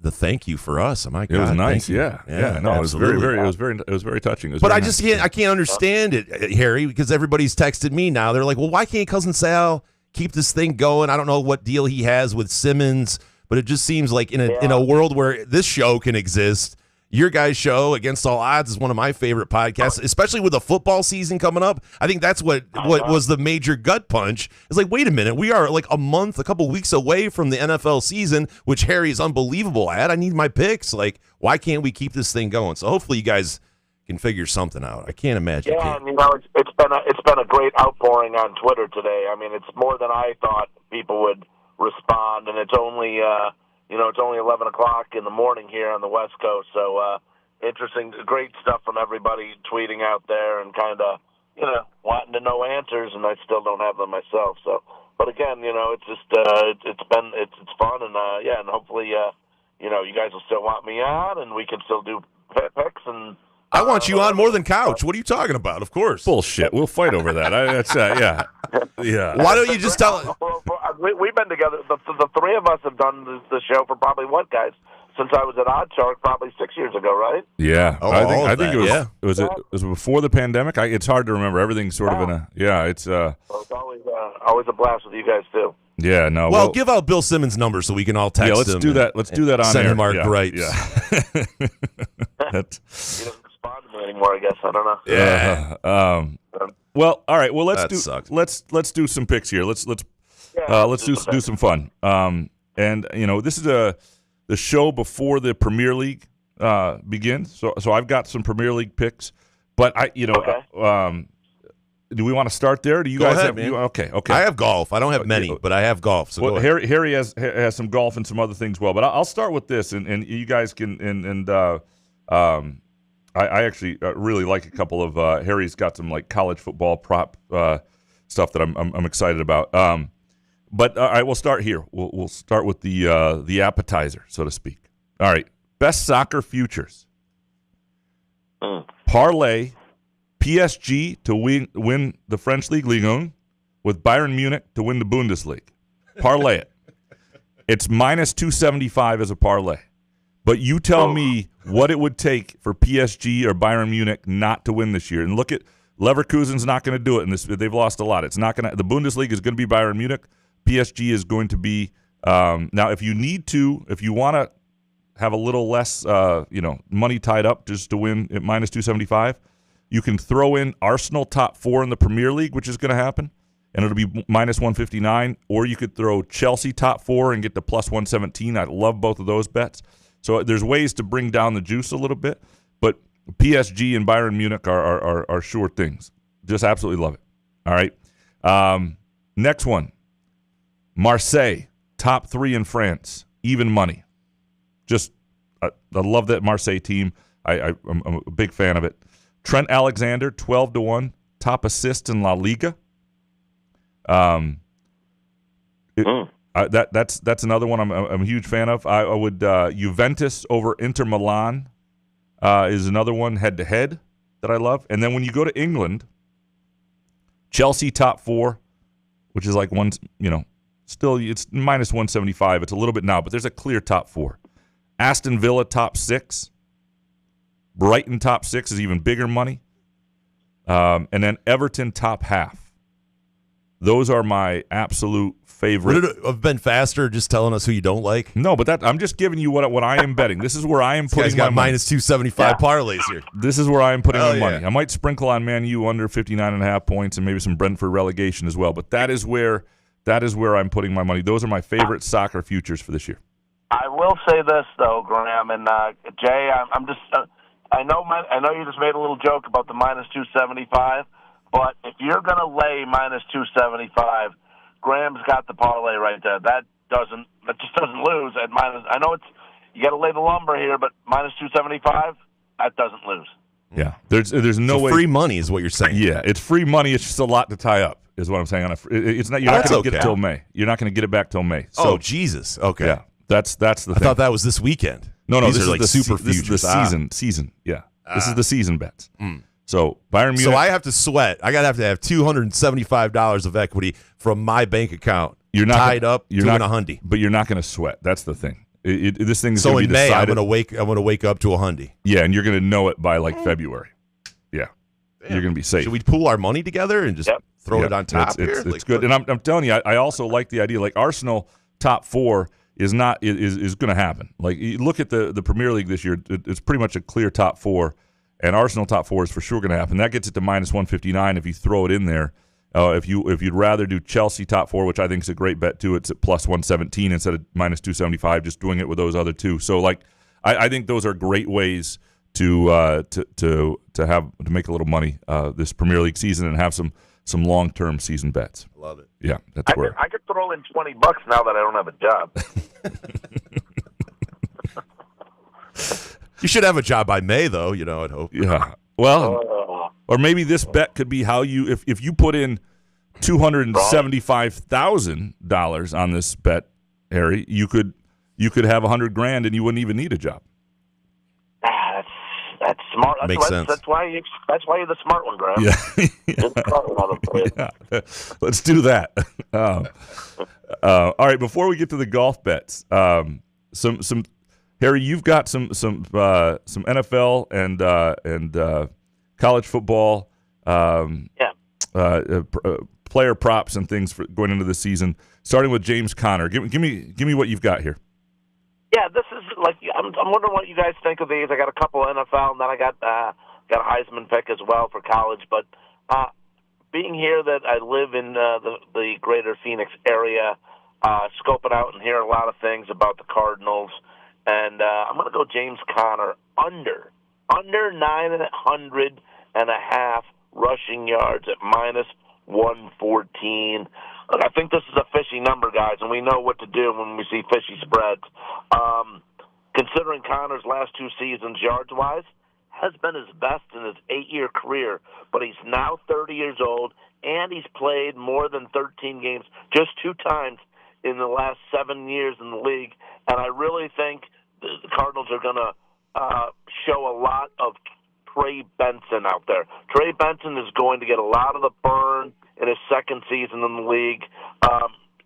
the thank you for us. Oh my God, it was nice. Yeah. No, it was very touching. But I just can't understand it, Harry, because everybody's texted me now. They're like, well, why can't Cousin Sal keep this thing going? I don't know what deal he has with Simmons, but it just seems like in a world where this show can exist, your guys' show, Against All Odds, is one of my favorite podcasts, especially with the football season coming up. I think that's what was the major gut punch. It's like, wait a minute, we are like a couple weeks away from the NFL season, which Harry is unbelievable at. I need my picks. Like, why can't we keep this thing going? So hopefully you guys can figure something out. I can't imagine. Yeah, it's been a great outpouring on Twitter today. I mean, it's more than I thought people would respond, and it's only it's only 11 o'clock in the morning here on the West Coast, so interesting, great stuff from everybody tweeting out there and kind of, wanting to know answers, and I still don't have them myself. So, but again, it's just it's fun, and and hopefully, you guys will still want me on, and we can still do picks and. I want you on more than Couch. What are you talking about? Of course. Bullshit. We'll fight over that. Yeah. Why don't you just tell? We've been together. The three of us have done the show for probably guys? Since I was at Odd Shark, probably 6 years ago, right? Yeah. I think it was. Yeah. It was before the pandemic. It's hard to remember. Everything's sort of in a. Yeah. It's. Well, it's always a blast with you guys too. Yeah. No. Well, give out Bill Simmons' number so we can all text him. Yeah. Let's do that. Let's do that on send air. Him our gripes. Yeah. He doesn't respond to me anymore. I guess I don't know. Yeah. Well, all right. Well, Sucks. let's do some picks here. Let's do some fun. And this is the show before the Premier League begins. So I've got some Premier League picks, but do we want to start there? Do you Go guys ahead, have? man. Okay. I have golf. I don't have many, but I have golf. So Harry has some golf and some other things. Well, but I'll start with this, and you guys can I actually really like a couple of Harry's got some like college football prop stuff that I'm excited about. But all right, we'll start here. We'll start with the appetizer, so to speak. All right, best soccer futures. Parlay PSG to win the French League Ligue 1 with Bayern Munich to win the Bundesliga. Parlay it. It's minus 275 as a parlay. But you tell me what it would take for PSG or Bayern Munich not to win this year. And look at Leverkusen's not going to do it. And they've lost a lot. It's not going to. The Bundesliga is going to be Bayern Munich. PSG is going to be. Now, if you want to have a little less, money tied up just to win at minus 275, you can throw in Arsenal top 4 in the Premier League, which is going to happen, and it'll be minus 159. Or you could throw Chelsea top 4 and get the plus 117. I love both of those bets. So there's ways to bring down the juice a little bit, but PSG and Bayern Munich are sure things. Just absolutely love it. All right. Next one. Marseille, top 3 in France, even money. Just I love that Marseille team. I'm a big fan of it. Trent Alexander, 12-1, top assist in La Liga. That's another one I'm a huge fan of. I would Juventus over Inter Milan is another one head-to-head that I love. And then when you go to England, Chelsea top 4, which is like one, still it's minus 175. It's a little bit now, but there's a clear top 4. Aston Villa top 6. Brighton top 6 is even bigger money. And then Everton top half. Those are my absolute favorite. Would it have been faster just telling us who you don't like? No, but I'm just giving you what I am betting. This is where I am putting my money. Minus 275 parlays here. This is where I am putting my money. I might sprinkle on Man U under 59.5 points and maybe some Brentford relegation as well. But that is where I'm putting my money. Those are my favorite soccer futures for this year. I will say this though, Graham and Jay. I'm just. I know you just made a little joke about the minus 275, but if you're going to lay minus 275, Graham's got the parlay right there. That just doesn't lose at minus. I know you got to lay the lumber here, but minus 275, that doesn't lose. Yeah, there's no way. Free money is what you're saying. Yeah, it's free money. It's just a lot to tie up, is what I'm saying. It's not. You're not going to get it till May. You're not going to get it back till May. So, Jesus. Okay. Yeah, that's the thing. I thought that was this weekend. No, these this are like is super this futures. Is the season. Yeah, this is the season bets. So Bayern Munich. So I have to sweat. I gotta have to have $275 of equity from my bank account. You're not tied up to a hundy. But you're not going to sweat. That's the thing. This thing's so going to be in May, decided. I'm gonna wake up to a hundy. Yeah, and you're going to know it by like February. Yeah, you're going to be safe. Should we pool our money together and just throw it on top here? It's good. And I'm telling you, I also like the idea. Like Arsenal top 4 is going to happen. Like you look at the Premier League this year, it's pretty much a clear top 4. And Arsenal top 4 is for sure going to happen. That gets it to minus 159 if you throw it in there. If you'd rather do Chelsea top 4, which I think is a great bet too, it's at plus 117 instead of minus 275. Just doing it with those other two. So like, I think those are great ways to make a little money this Premier League season and have some long-term season bets. Love it. Yeah, that's where I could throw in $20 now that I don't have a job. You should have a job by May, though. I'd hope. Yeah. Well, or maybe this bet could be how you if you put in $275,000 on this bet, Harry, you could have $100,000 and you wouldn't even need a job. That's smart. Makes sense. That's why you're the smart one, Graham. Yeah. Yeah. Let's do that. All right. Before we get to the golf bets, some. Harry, you've got some NFL and college football player props and things for going into the season. Starting with James Conner, give me what you've got here. Yeah, this is like I'm wondering what you guys think of these. I got a couple NFL, and then I got a Heisman pick as well for college. But being here that I live in the greater Phoenix area, scoping out and hearing a lot of things about the Cardinals. And I'm going to go James Conner under 900.5 rushing yards at minus 114. Look, I think this is a fishy number, guys, and we know what to do when we see fishy spreads. Considering Conner's last 2 seasons, yards-wise, has been his best in his 8-year career, but he's now 30 years old, and he's played more than 13 games just 2 times in the last 7 years in the league, and I really think the Cardinals are going to show a lot of Trey Benson out there. Trey Benson is going to get a lot of the burn in his second season in the league.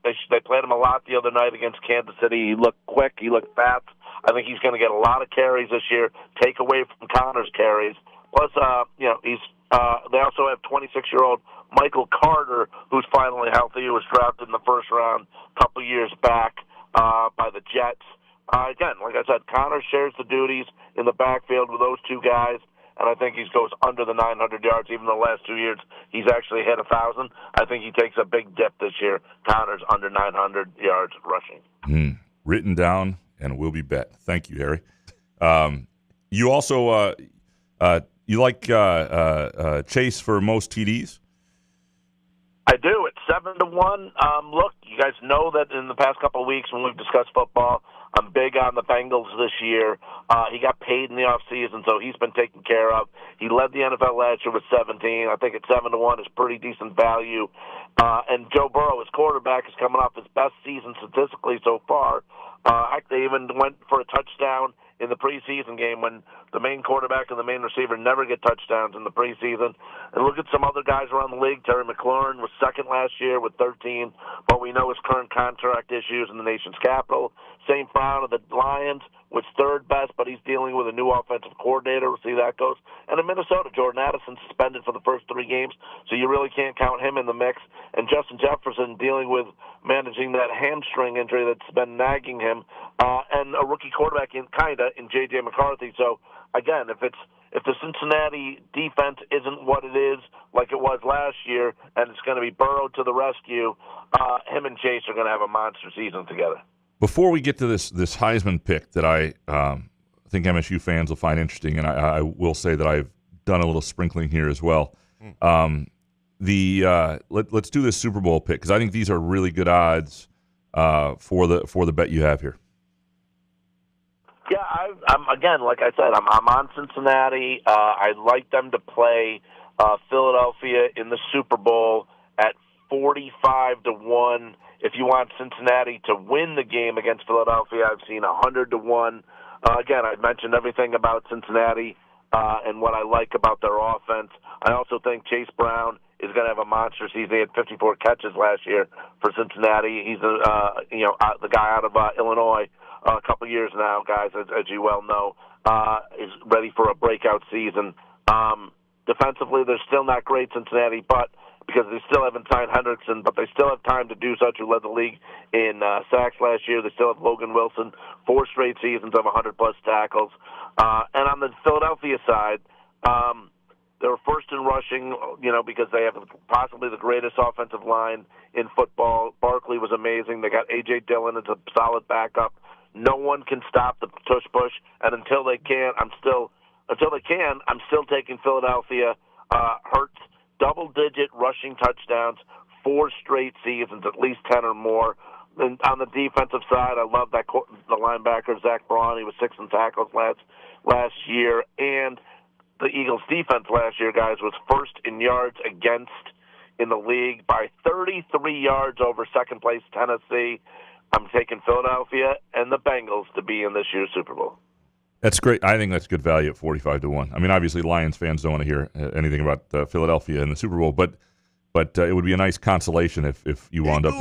They played him a lot the other night against Kansas City. He looked quick. He looked fast. I think he's going to get a lot of carries this year, take away from Conner's carries. Plus, they also have 26-year-old Michael Carter, who's finally healthy, who was drafted in the first round a couple years back by the Jets. Again, like I said, Conner shares the duties in the backfield with those 2 guys, and I think he goes under the 900 yards. Even the last 2 years, he's actually hit 1,000. I think he takes a big dip this year. Conner's under 900 yards rushing. Written down and will be bet. Thank you, Harry. You also you like Chase for most TDs? I do. It's 7-1. Look, you guys know that in the past couple of weeks when we've discussed football, I'm big on the Bengals this year. He got paid in the offseason, so he's been taken care of. He led the NFL last year with 17. I think at 7-1 is pretty decent value. And Joe Burrow, his quarterback, is coming off his best season statistically so far. They even went for a touchdown in the preseason game when the main quarterback and the main receiver never get touchdowns in the preseason. And look at some other guys around the league. Terry McLaurin was second last year with 13, but we know his current contract issues in the nation's capital. St. Brown of the Lions was third best, but he's dealing with a new offensive coordinator. We'll see how that goes. And in Minnesota, Jordan Addison suspended for the first 3 games, so you really can't count him in the mix. And Justin Jefferson dealing with managing that hamstring injury that's been nagging him, and a rookie quarterback in J.J. McCarthy. So, again, if the Cincinnati defense isn't what it is like it was last year, and it's going to be Burrow to the rescue, him and Chase are going to have a monster season together. Before we get to this Heisman pick that I think MSU fans will find interesting, and I will say that I've done a little sprinkling here as well. Let's do this Super Bowl pick because I think these are really good odds for the bet you have here. Yeah, I'm again, like I said, I'm on Cincinnati. I'd like them to play Philadelphia in the Super Bowl at 45-1. If you want Cincinnati to win the game against Philadelphia, I've seen 100-1. Again, I mentioned everything about Cincinnati and what I like about their offense. I also think Chase Brown is going to have a monster season. He had 54 catches last year for Cincinnati. He's the guy out of Illinois a couple years now, guys, as you well know, is ready for a breakout season. Defensively, they're still not great, Cincinnati, but because they still haven't signed Hendrickson, but they still have time to do such, who led the league in sacks last year. They still have Logan Wilson, 4 straight seasons of 100-plus tackles. And on the Philadelphia side, they were first in rushing, because they have possibly the greatest offensive line in football. Barkley was amazing. They got A.J. Dillon as a solid backup. No one can stop the tush-push, and until they can, I'm still taking Philadelphia. Hurts, double-digit rushing touchdowns, 4 straight seasons, at least 10 or more. And on the defensive side, I love that the linebacker, Zach Braun. He was 6 in tackles last year. And the Eagles' defense last year, guys, was first in yards against in the league by 33 yards over second-place Tennessee. I'm taking Philadelphia and the Bengals to be in this year's Super Bowl. That's great. I think that's good value at 45-1. I mean, obviously, Lions fans don't want to hear anything about Philadelphia in the Super Bowl, but it would be a nice consolation if you wound up.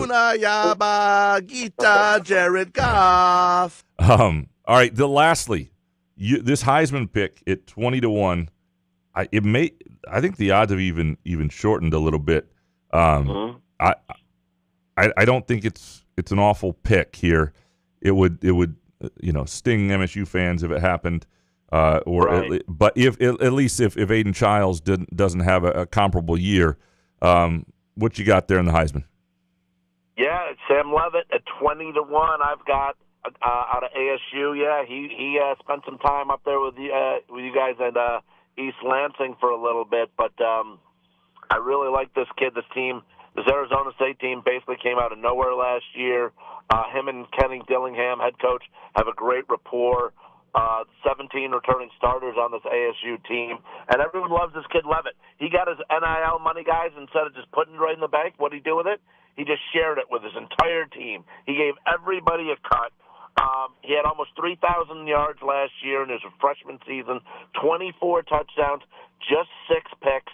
Jared Goff. All right. Lastly, this Heisman pick at 20-1. I think the odds have even shortened a little bit. I don't think it's an awful pick here. It would sting MSU fans if it happened, Right. But if at least if Aiden Childs doesn't have a comparable year, what you got there in the Heisman? Yeah, it's Sam Levitt at 20-1. I've got out of ASU. Yeah, he spent some time up there with you guys at East Lansing for a little bit, but I really like this kid. This team, this Arizona State team, basically came out of nowhere last year. Him and Kenny Dillingham, head coach, have a great rapport. 17 returning starters on this ASU team, and everyone loves this kid Levitt. He got his NIL money, guys, instead of just putting it right in the bank. What did he do with it? He just shared it with his entire team. He gave everybody a cut. He had almost 3,000 yards last year in his freshman season, 24 touchdowns, just 6 picks,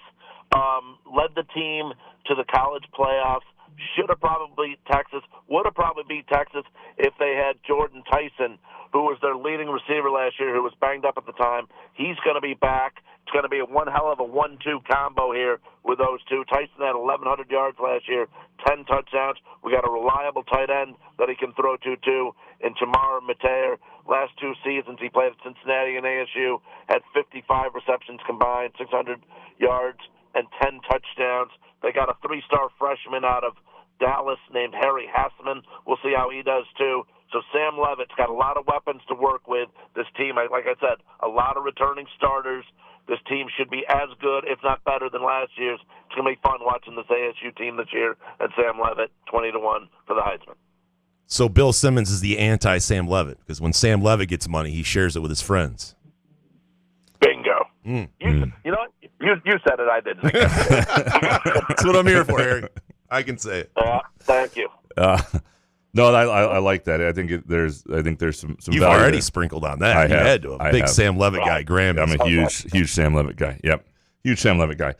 led the team to the college playoffs. Should have probably beat Texas, would have probably beat Texas if they had Jordan Tyson, who was their leading receiver last year, who was banged up at the time. He's going to be back. It's going to be one hell of a 1-2 combo here with those two. Tyson had 1,100 yards last year, 10 touchdowns. We got a reliable tight end that he can throw to, too, in Tamar Mateer. Last 2 seasons he played at Cincinnati and ASU, had 55 receptions combined, 600 yards, and 10 touchdowns. They got a 3-star freshman out of Dallas named Harry Hassman. We'll see how he does, too. So Sam Levitt's got a lot of weapons to work with. This team, like I said, a lot of returning starters. This team should be as good, if not better, than last year's. It's going to be fun watching this ASU team this year. And Sam Levitt, 20-1 for the Heisman. So Bill Simmons is the anti-Sam Levitt, because when Sam Levitt gets money, he shares it with his friends. Bingo. You know what? You said it. I didn't. That's what I'm here for, Harry. I can say it. Thank you. No, I like that. I think there's some. You've value already there. sprinkled on that. You had to. A big Sam Levitt guy, Graham. I'm a huge Sam Levitt guy. Yep, huge Sam Levitt guy.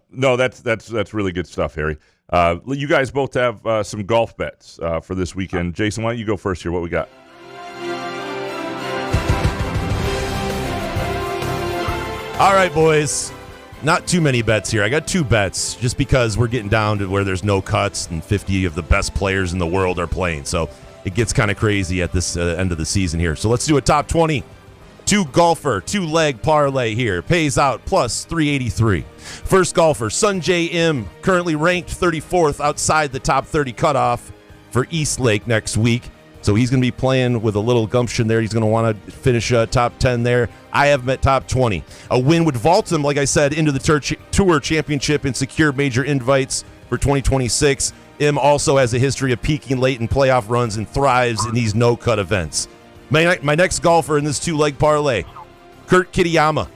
No, that's really good stuff, Harry. You guys both have some golf bets for this weekend. Jason, why don't you go first here? What we got? All right, boys. Not too many bets here. I got 2 bets just because we're getting down to where there's no cuts and 50 of the best players in the world are playing. So it gets kind of crazy at this end of the season here. So let's do a top 20. 2 golfer, 2-leg parlay here. Pays out plus 383. First golfer, Sunjay M, currently ranked 34th outside the top 30 cutoff for Eastlake next week. So he's going to be playing with a little gumption there. He's going to want to finish top 10 there. I have him at top 20. A win would vault him, like I said, into the Tour Championship and secure major invites for 2026. M also has a history of peaking late in playoff runs and thrives in these no-cut events. My next golfer in this 2-leg parlay, Kurt Kitayama.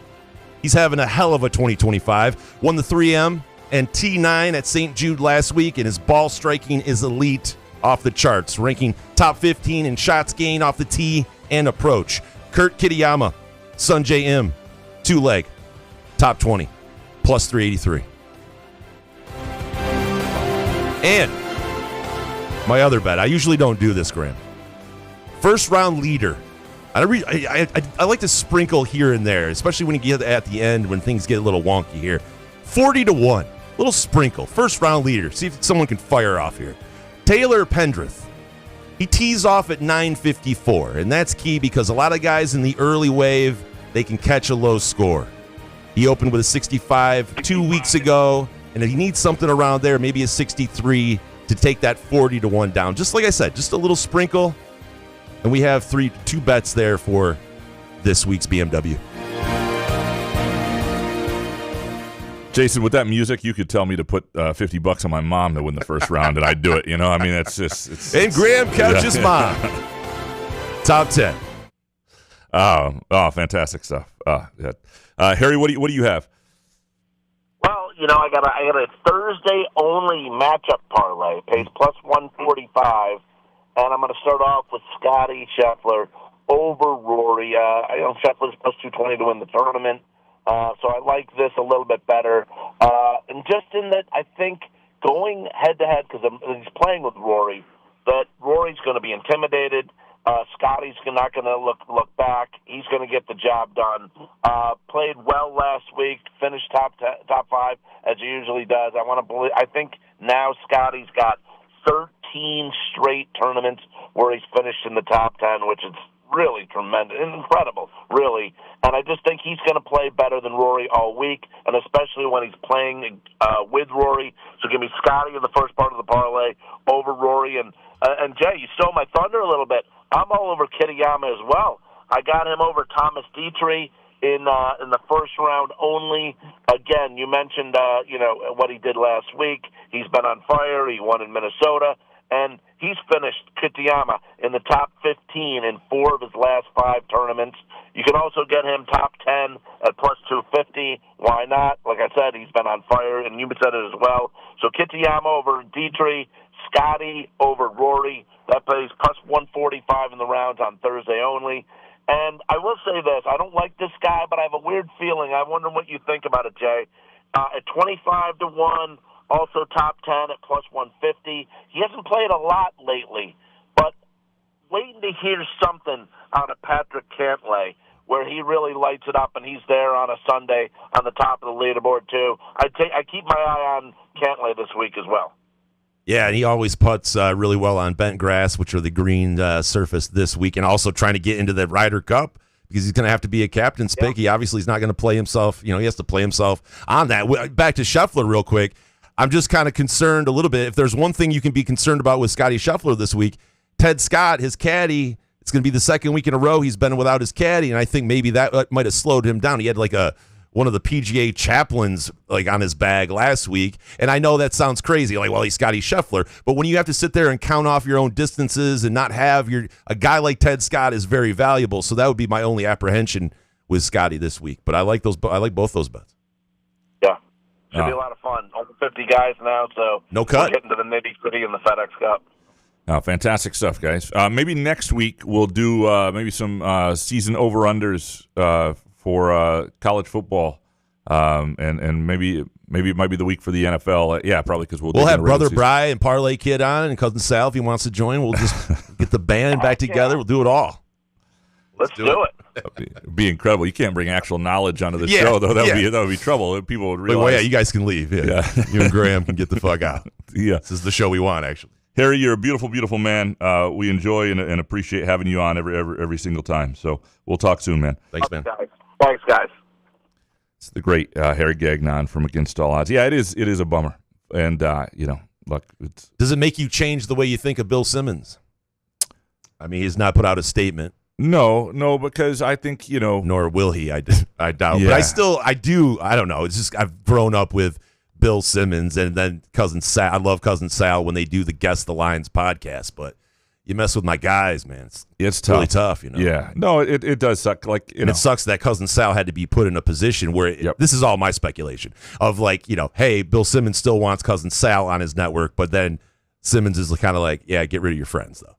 He's having a hell of a 2025. Won the 3M and T9 at St. Jude last week, and his ball striking is elite off the charts, ranking top 15 in shots gained off the tee and approach. Kurt Kitayama, Sunjay M, 2-leg, top 20, plus 383. And my other bet, I usually don't do this, Graham. First round leader. I like to sprinkle here and there, especially when you get at the end when things get a little wonky here. 40-1, little sprinkle. First round leader. See if someone can fire off here. Taylor Pendrith. He tees off at 954, and that's key because a lot of guys in the early wave, they can catch a low score. He opened with a 65 2 weeks ago, and if he needs something around there, maybe a 63 to take that 40-1 down. Just like I said, just a little sprinkle, and we have two bets there for this week's BMW. Jason, with that music, you could tell me to put $50 on my mom to win the first round, and I'd do it. You know, I mean, it's just. And Graham Couch's mom. Top 10. Oh, fantastic stuff. Yeah. Harry, what do you have? Well, I got a Thursday only matchup parlay. Pays plus 145, and I'm going to start off with Scotty Scheffler over Rory. Scheffler's plus 220 to win the tournament. So I like this a little bit better. And just in that, I think going head-to-head, because he's playing with Rory, that Rory's going to be intimidated. Scotty's not going to look back. He's going to get the job done. Played well last week, finished top 5, as he usually does. I think now Scotty's got 13 straight tournaments where he's finished in the top 10, which is really tremendous, incredible, really. And I just think he's going to play better than Rory all week, and especially when he's playing with Rory. So give me Scotty in the first part of the parlay over Rory. And Jay, you stole my thunder a little bit. I'm all over Kitayama as well. I got him over Thomas Dietrich in the first round only. Again, you mentioned what he did last week. He's been on fire. He won in Minnesota. And he's finished Kitayama in the top 15 in 4 of his last 5 tournaments. You can also get him top 10 at plus 250. Why not? Like I said, he's been on fire, and you said it as well. So Kitayama over Dietrich, Scotty over Rory. That pays plus 145 in the rounds on Thursday only. And I will say this. I don't like this guy, but I have a weird feeling. I wonder what you think about it, Jay. At 25-1, also top 10 at plus 150. He hasn't played a lot lately, but waiting to hear something out of Patrick Cantlay where he really lights it up and he's there on a Sunday on the top of the leaderboard too. I keep my eye on Cantlay this week as well. Yeah, and he always putts really well on bent grass, which are the green surface this week, and also trying to get into the Ryder Cup because he's going to have to be a captain's pick. He obviously is not going to play himself. He has to play himself on that. Back to Scheffler real quick. I'm just kind of concerned a little bit. If there's one thing you can be concerned about with Scotty Scheffler this week, Ted Scott, his caddy, it's going to be the second week in a row he's been without his caddy, and I think maybe that might have slowed him down. He had like one of the PGA chaplains like on his bag last week, and I know that sounds crazy, like, well, he's Scotty Scheffler, but when you have to sit there and count off your own distances and not have a guy like Ted Scott is very valuable, so that would be my only apprehension with Scotty this week. But I like both those bets. Yeah. Should be a lot of fun. Over 50 guys now, so no cut. We're getting to the nitty-gritty in the FedEx Cup. Oh, fantastic stuff, guys. Maybe next week we'll do maybe some season over-unders for college football, and maybe it might be the week for the NFL. Yeah, probably because we'll have Brother Bry and Parlay Kid on, and Cousin Sal if he wants to join. We'll just get the band back together. We'll do it all. Let's do it. It'd be incredible. You can't bring actual knowledge onto the show, though. That would be trouble. People would realize. Well, yeah, you guys can leave. Yeah. You and Graham can get the fuck out. Yeah, this is the show we want, actually. Harry, you're a beautiful, beautiful man. We enjoy and appreciate having you on every single time. So we'll talk soon, man. Thanks, man. Thanks, guys. It's the great Harry Gagnon from Against All Odds. Yeah, it is a bummer. And, look. Does it make you change the way you think of Bill Simmons? I mean, he's not put out a statement. No, because I think, Nor will he, I doubt. Yeah. But I don't know. It's just I've grown up with Bill Simmons and then Cousin Sal. I love Cousin Sal when they do the Guess the Lines podcast, but you mess with my guys, man. It's tough. Really tough, Yeah. No, it does suck. Like, it sucks that Cousin Sal had to be put in a position where this is all my speculation of like, hey, Bill Simmons still wants Cousin Sal on his network, but then Simmons is kind of like, yeah, get rid of your friends though.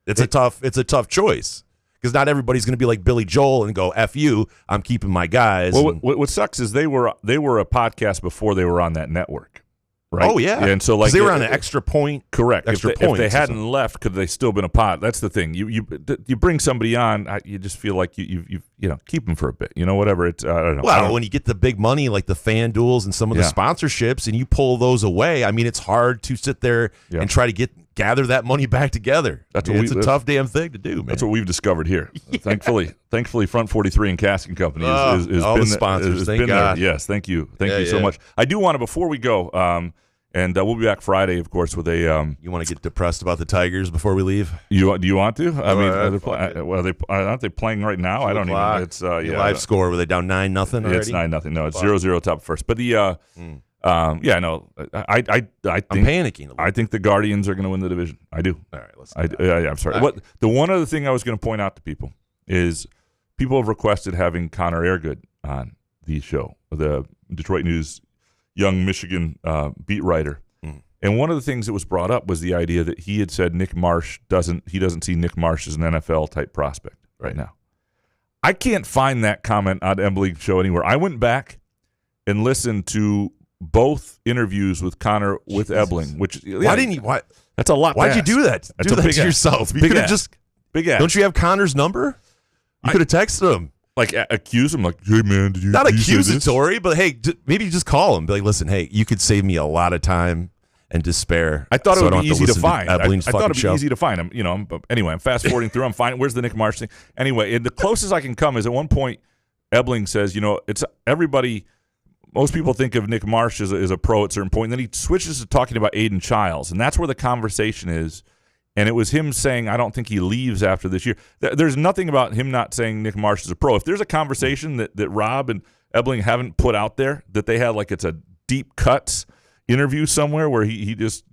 It's a tough choice because not everybody's going to be like Billy Joel and go, F you, I'm keeping my guys. Well, what sucks is they were a podcast before they were on that network. Right? Oh, yeah. And so like they were on an extra point. Correct. Extra if they hadn't left, could they still been a pod? That's the thing. You bring somebody on, you just feel like you keep them for a bit. Whatever. It's I don't know. Well, when you get the big money like the FanDuels and some of the sponsorships, and you pull those away, I mean, it's hard to sit there and try to gather that money back together. It's a tough damn thing to do, man. That's what we've discovered here. Thankfully, Front 43 and Casting Company is all the sponsors. Thank God. Yes, thank you so much. I do want to, before we go. And we'll be back Friday, of course, with a. You want to get depressed about the Tigers before we leave? Do you want to? I mean, aren't they playing right now? I don't even. It's live score. Were they down 9-0 already? It's 9-0. No, it's 0-0 top first. But the no, I think I'm panicking. I think the Guardians are going to win the division. I do. All right, let's. I'm sorry. What the one other thing I was going to point out to people is people have requested having Connor Airgood on the show, the Detroit News young Michigan beat writer. And one of the things that was brought up was the idea that he had said Nick Marsh doesn't see Nick Marsh as an NFL type prospect right now. I can't find that comment on Embling show anywhere. I went back and listened to both interviews with Connor with Ebling, which why didn't you? Why? That's a lot. Why'd you do that? That's do that to yourself. You could have just big ass. Don't you have Connor's number? You could have texted him. Like accuse him, like, hey man, did you? Not did accusatory, you but hey, maybe just call him. Be like, listen, hey, you could save me a lot of time and despair. I thought it would be easy to find. I thought it'd be easy to find him. Anyway, I'm fast forwarding through. I'm finding where's the Nick Marsh thing. Anyway, and the closest I can come is at one point, Ebling says, it's everybody. Most people think of Nick Marsh as a pro at a certain point. And then he switches to talking about Aiden Childs, and that's where the conversation is. And it was him saying, I don't think he leaves after this year. There's nothing about him not saying Nick Marsh is a pro. If there's a conversation that Rob and Ebling haven't put out there, that they had like it's a deep cuts interview somewhere where he just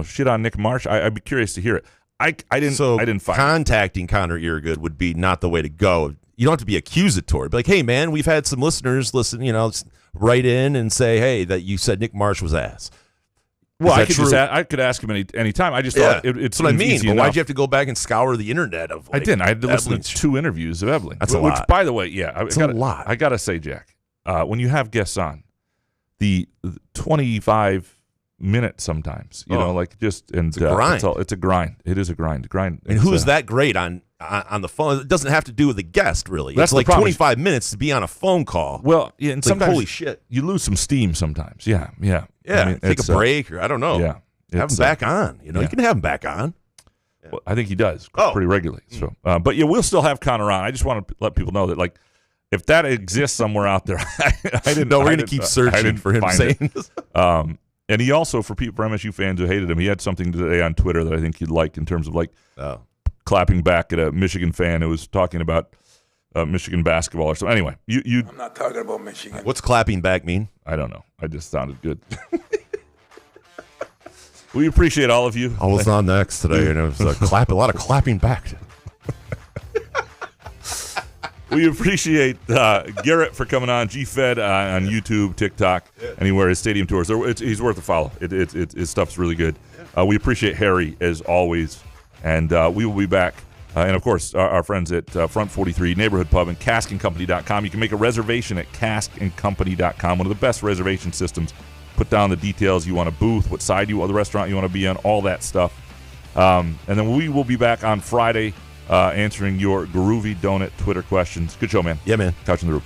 shit on Nick Marsh, I'd be curious to hear it. I didn't find contacting Connor Eargood would be not the way to go. You don't have to be accusatory. Be like, hey man, we've had some listeners listen, write in and say, hey, that you said Nick Marsh was ass. Well, I could ask him any time. I just thought it's what I mean. But why'd you have to go back and scour the internet of? I didn't. I had to listen to 2 interviews of Ebling. That's a lot. Which, by the way, it's a lot. I gotta say, Jack, when you have guests on, the 25 minutes sometimes, it's a grind. It's a grind. It is a grind. And who's that great on the phone? It doesn't have to do with the guest, really. That's it's like 25 minutes to be on a phone call. Well, yeah, and sometimes holy shit, you lose some steam sometimes. Yeah. I mean, take a break, or I don't know. Yeah, have him back on. You can have him back on. Yeah. Well, I think he does pretty regularly. So, but we'll still have Connor on. I just want to let people know that, like, if that exists somewhere out there, I didn't. No, we're going to keep searching for him saying this. And he also, for MSU fans who hated him, he had something today on Twitter that I think you'd like in terms of clapping back at a Michigan fan who was talking about Michigan basketball or something. Anyway, I'm not talking about Michigan. What's clapping back mean? I don't know. I just sounded good. We appreciate all of you. I was on next today, and it was a lot of clapping back. We appreciate Garrett for coming on. GFed on YouTube, TikTok, anywhere. His stadium tours. He's worth a follow. His stuff's really good. We appreciate Harry as always, and we will be back. And of course, our friends at Front 43 Neighborhood Pub and CaskandCompany.com. You can make a reservation at CaskandCompany.com. One of the best reservation systems. Put down the details. You want a booth, what side the restaurant you want to be on, all that stuff. And then we will be back on Friday answering your Groovy Donut Twitter questions. Good show, man. Yeah, man. Couch in the Roof.